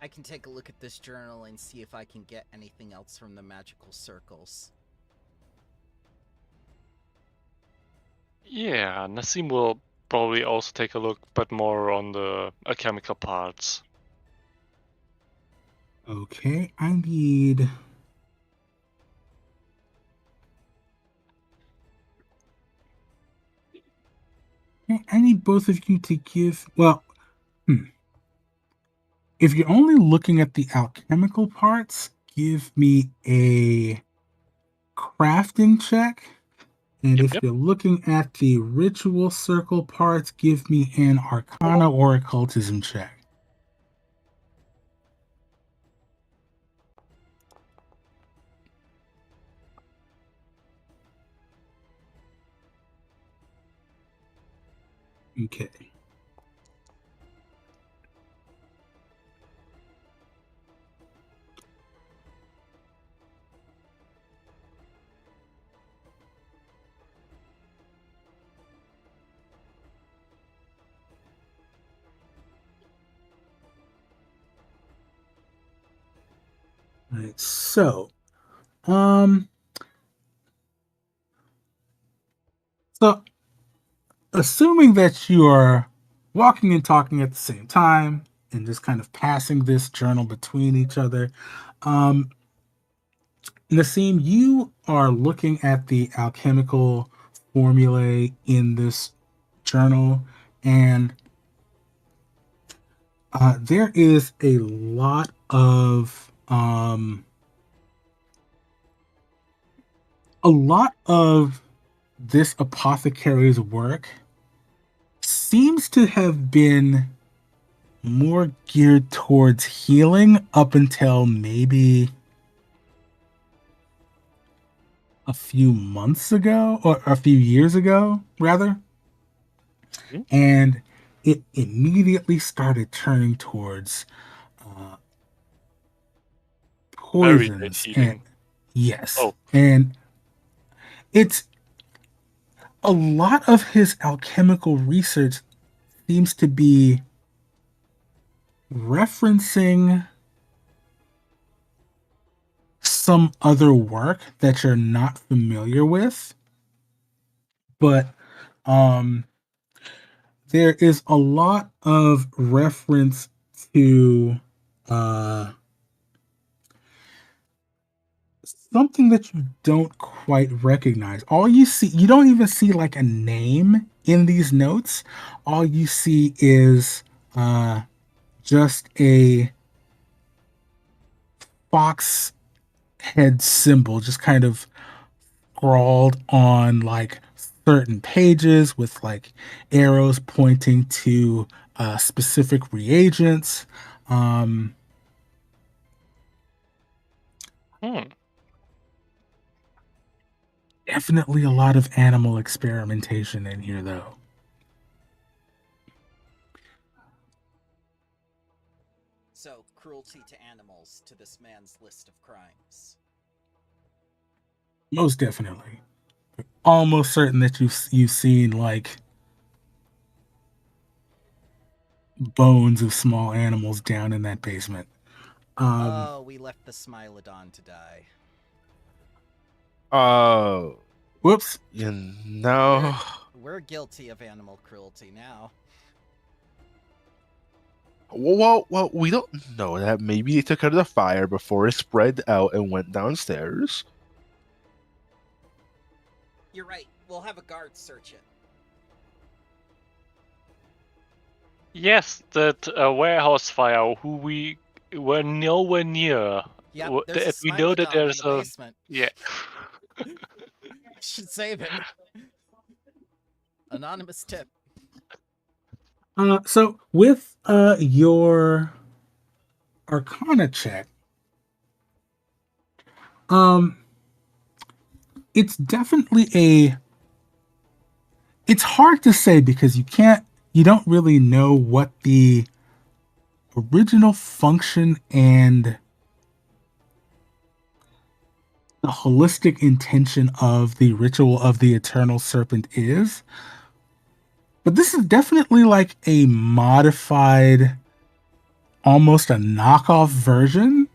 S2: I can take a look at this journal and see if I can get anything else from the magical circles.
S3: Yeah, Nassim will probably also take a look, but more on the alchemical parts.
S1: Okay, I need both of you to give. Well, if you're only looking at the alchemical parts, give me a crafting check. And
S3: Yep,
S1: if
S3: yep.
S1: you're looking at the ritual circle parts, give me an arcana or occultism check. Okay. All right. Um, so assuming that you are walking and talking at the same time and just kind of passing this journal between each other, um, Nassim, you are looking at the alchemical formulae in this journal, and there is a lot of this apothecary's work seems to have been more geared towards healing up until maybe a few months ago or a few years ago, rather.
S3: Mhm.
S1: And it immediately started turning towards uh,
S3: Very great
S1: poisons and
S3: healing.
S1: yes,
S3: Oh,
S1: and it's a lot of his alchemical research seems to be referencing some other work that you're not familiar with, but um, there is a lot of reference to uh, something that you don't quite recognize. All you see, you don't even see like a name in these notes. All you see is just a fox head symbol, just kind of scrawled on like certain pages with like arrows pointing to specific reagents. Um,
S3: Hmm.
S1: Definitely a lot of animal experimentation in here, though.
S2: So, cruelty to animals to this man's list of crimes.
S1: Most definitely. Almost certain that you've seen like bones of small animals down in that basement.
S2: Oh, we left the Smilodon to die.
S4: Oh,
S1: Whoops.
S4: you know.
S2: We're guilty of animal cruelty now.
S4: Well, we don't know that. Maybe they took out the fire before it spread out and went downstairs.
S2: You're right. We'll have a guard search it.
S3: Yes, that warehouse fire who we were nowhere near.
S2: Yep, there's a
S3: We know that
S2: Smilodon
S3: there's
S2: in the
S3: a
S2: basement.
S3: yeah.
S2: Should save it. Anonymous tip.
S1: So with your Arcana check, it's definitely it's hard to say because you don't really know what the original function and the holistic intention of the ritual of the eternal serpent is. But this is definitely like a modified, almost a knockoff version.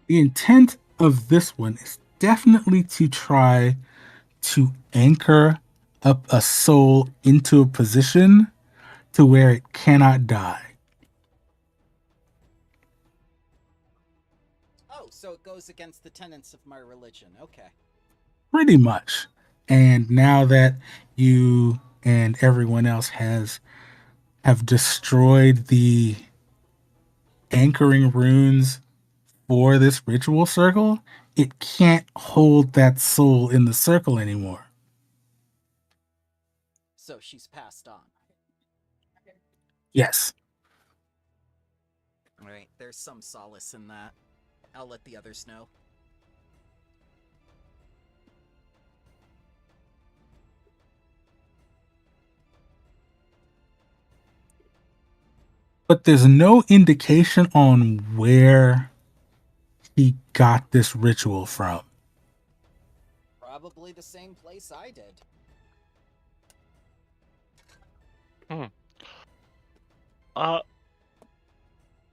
S1: The intent of this one is definitely to try to anchor up a soul into a position to where it cannot die.
S2: Oh, so it goes against the tenets of my religion. Okay.
S1: Pretty much. And now that you and everyone else have destroyed the anchoring runes for this ritual circle, it can't hold that soul in the circle anymore.
S2: So she's passed on.
S1: Yes.
S2: Alright, there's some solace in that. I'll let the others know.
S1: But there's no indication on where he got this ritual from.
S2: Probably the same place I did.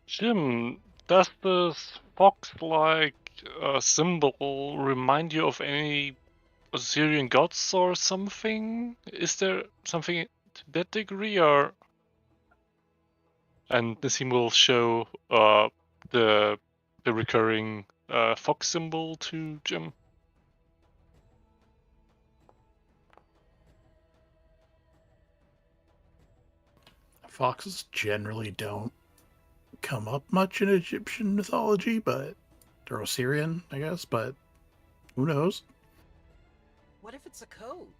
S3: Jim, does this fox-like symbol remind you of any Assyrian gods or something? Is there something to that degree, or? And Nassim will show the recurring fox symbol to Jim.
S6: Foxes generally don't come up much in Egyptian mythology, but they're Osirian, I guess, but who knows?
S2: What if it's a code?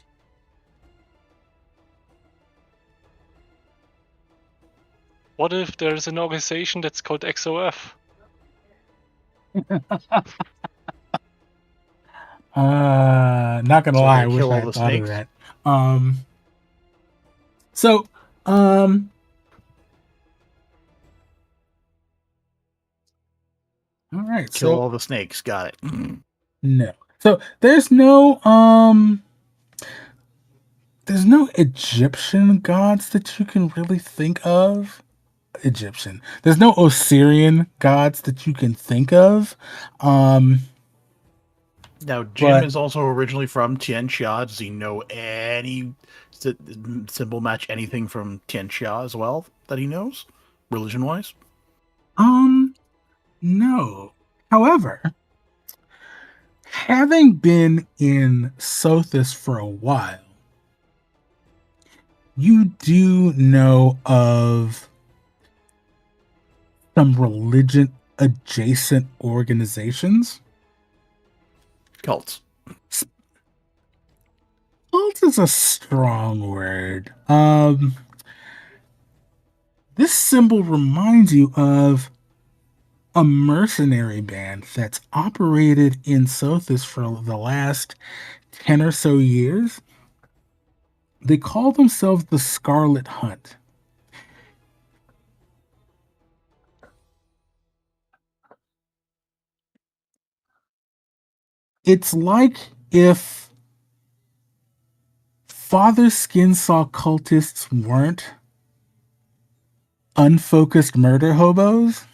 S3: What if there's an organization that's called XOF?
S1: Not gonna
S6: So
S1: lie,
S6: they
S1: I wish
S6: kill
S1: I
S6: all
S1: had
S6: the
S1: thought of
S6: snakes?
S1: that. So, all right,
S6: Kill
S1: so
S6: all the snakes. Got it.
S1: no. So there's no There's no Egyptian gods that you can really think of. Egyptian. There's no Osirian gods that you can think of. Um,
S6: Now, Jim
S1: but
S6: is also originally from Tianxia. Does he know any symbol match anything from Tianxia as well that he knows, religion wise?
S1: no. However, having been in Sothis for a while, you do know of some religion adjacent organizations.
S6: Cults.
S1: Cult is a strong word. This symbol reminds you of a mercenary band that's operated in Sothis for the last 10 or so years. They call themselves the Scarlet Hunt. It's like if Father Skinsaw cultists weren't unfocused murder hobos.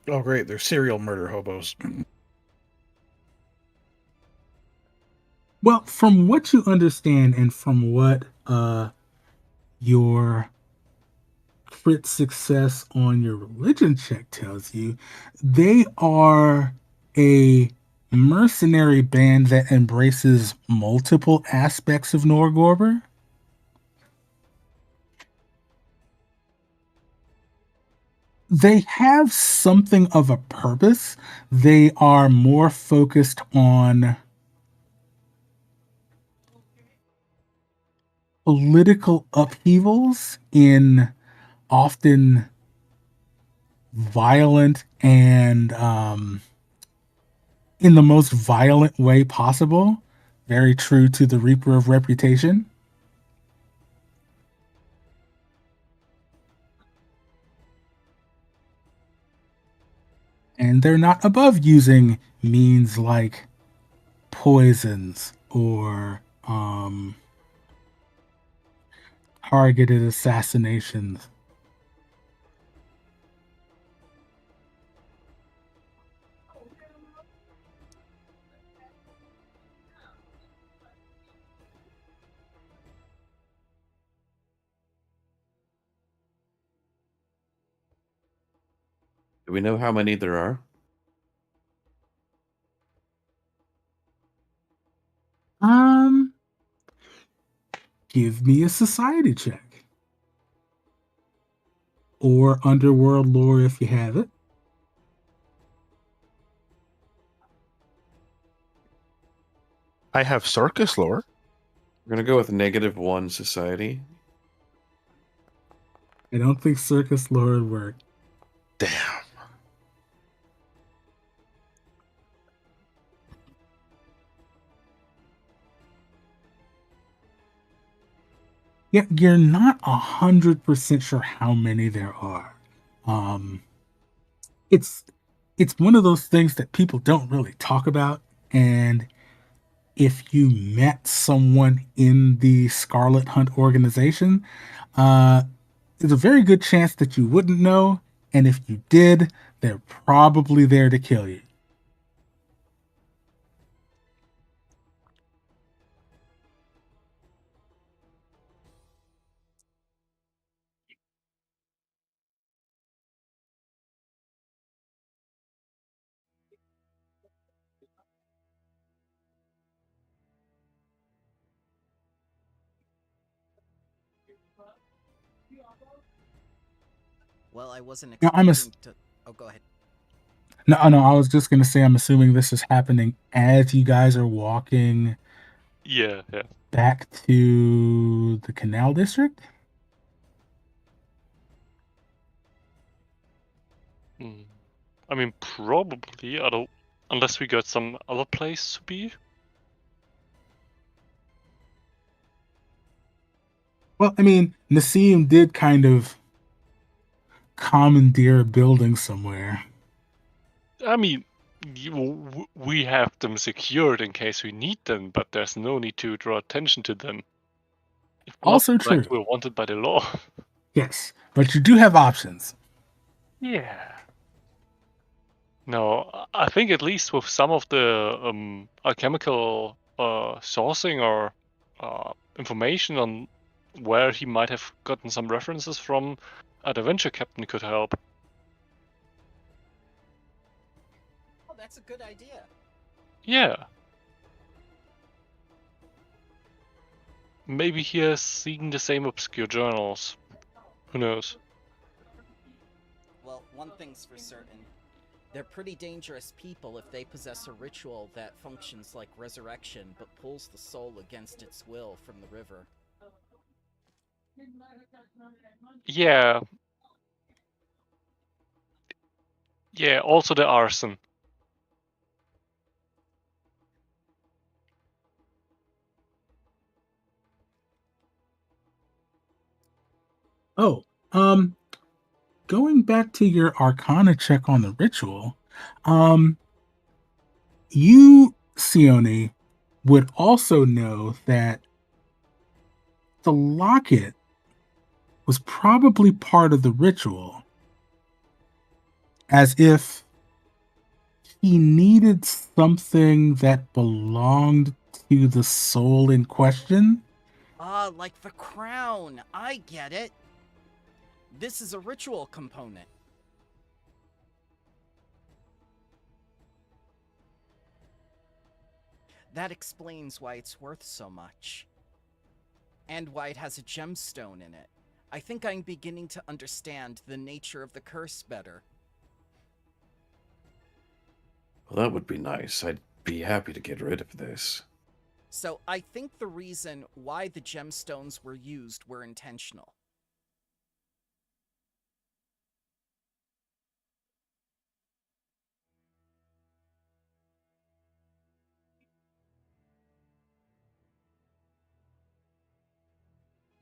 S6: Oh, great. They're serial murder hobos.
S1: Well, from what you understand and from what your crit success on your religion check tells you, they are a mercenary band that embraces multiple aspects of Norgorber. They have something of a purpose. They are more focused on political upheavals in often violent and in the most violent way possible. Very true to the Reaper of Reputation. And they're not above using means like poisons or targeted assassinations.
S5: Do we know how many there are?
S1: Um, Give me a society check or underworld lore if you have it.
S4: I have circus lore.
S5: We're gonna go with -1 society.
S1: I don't think circus lore would work.
S4: Damn.
S1: Yeah, you're not 100% sure how many there are. Um, it's it's one of those things that people don't really talk about, and if you met someone in the Scarlet Hunt organization, uh, there's a very good chance that you wouldn't know, and if you did, they're probably there to kill you.
S2: Well, I wasn't
S1: Now,
S2: expecting to. Oh, go ahead.
S1: no, I was just gonna say, I'm assuming this is happening as you guys are walking
S3: Yeah, yeah.
S1: back to the Canal District.
S3: Hmm. I mean, probably. I don't. Unless we got some other place to be.
S1: Well, I mean, Nassim did kind of commandeer a building somewhere.
S3: I mean, We have them secured in case we need them, but there's no need to draw attention to them. It will not
S1: Also
S3: be like
S1: true.
S3: we're wanted by the law.
S1: Yes, but you do have options.
S3: Yeah. No, I think at least with some of the alchemical sourcing or information on where he might have gotten some references from, the venture captain could help.
S2: Oh, that's a good idea.
S3: Yeah. Maybe he has seen the same obscure journals. Who knows?
S2: Well, one thing's for certain. They're pretty dangerous people if they possess a ritual that functions like resurrection but pulls the soul against its will from the river.
S3: Yeah. Yeah, also the arson.
S1: Oh, going back to your Arcana check on the ritual, you, Sione, would also know that the locket was probably part of the ritual, as if he needed something that belonged to the soul in question.
S2: Ah, like the crown. I get it. This is a ritual component. That explains why it's worth so much. And why it has a gemstone in it. I think I'm beginning to understand the nature of the curse better.
S5: Well, that would be nice. I'd be happy to get rid of this.
S2: So I think the reason why the gemstones were used were intentional.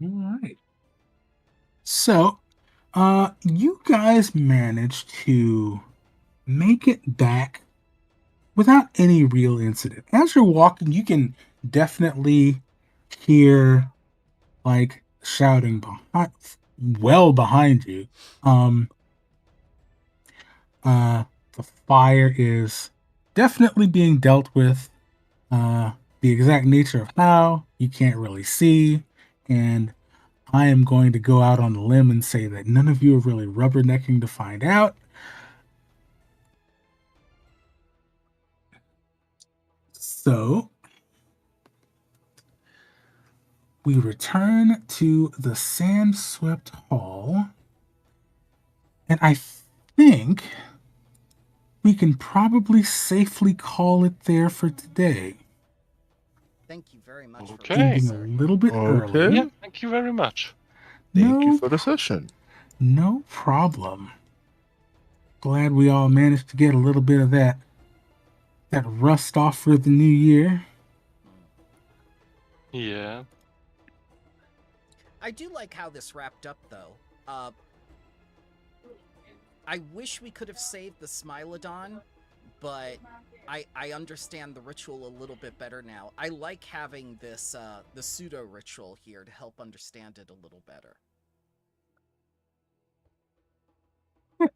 S1: All right. So, you guys managed to make it back without any real incident. As you're walking, you can definitely hear like shouting well behind you. Um, the fire is definitely being dealt with. The exact nature of how you can't really see, and I am going to go out on a limb and say that none of you are really rubbernecking to find out. So we return to the sand-swept hall, and I think we can probably safely call it there for today.
S2: Thank you very much
S3: Okay.
S2: for
S1: Ending a
S2: sir.
S1: little bit
S4: Okay.
S1: early.
S3: Yeah, thank you very much.
S4: Thank you
S1: No,
S4: for the session.
S1: no problem. Glad we all managed to get a little bit of that rust off for the new year.
S3: Yeah.
S2: I do like how this wrapped up, though. I wish we could have saved the Smilodon, but I understand the ritual a little bit better now. I like having this the pseudo ritual here to help understand it a little better.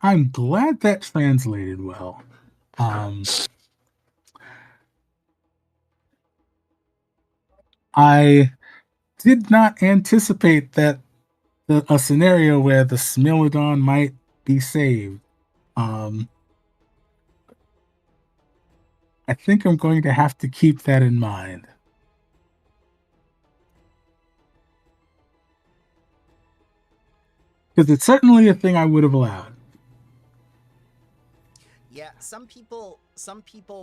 S1: I'm glad that translated well. I did not anticipate that a scenario where the Smilodon might be saved. I think I'm going to have to keep that in mind. Because it's certainly a thing I would have allowed.
S2: Yeah, some people,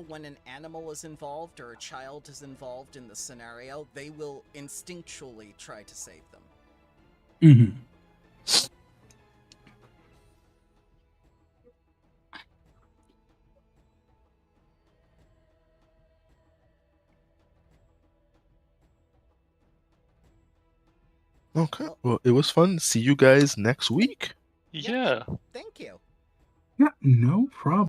S2: when an animal is involved or a child is involved in the scenario, they will instinctually try to save them.
S1: Mm-hmm.
S4: Okay. Well, it was fun. See you guys next week.
S3: Yeah.
S2: Thank you.
S1: Yeah, no problem.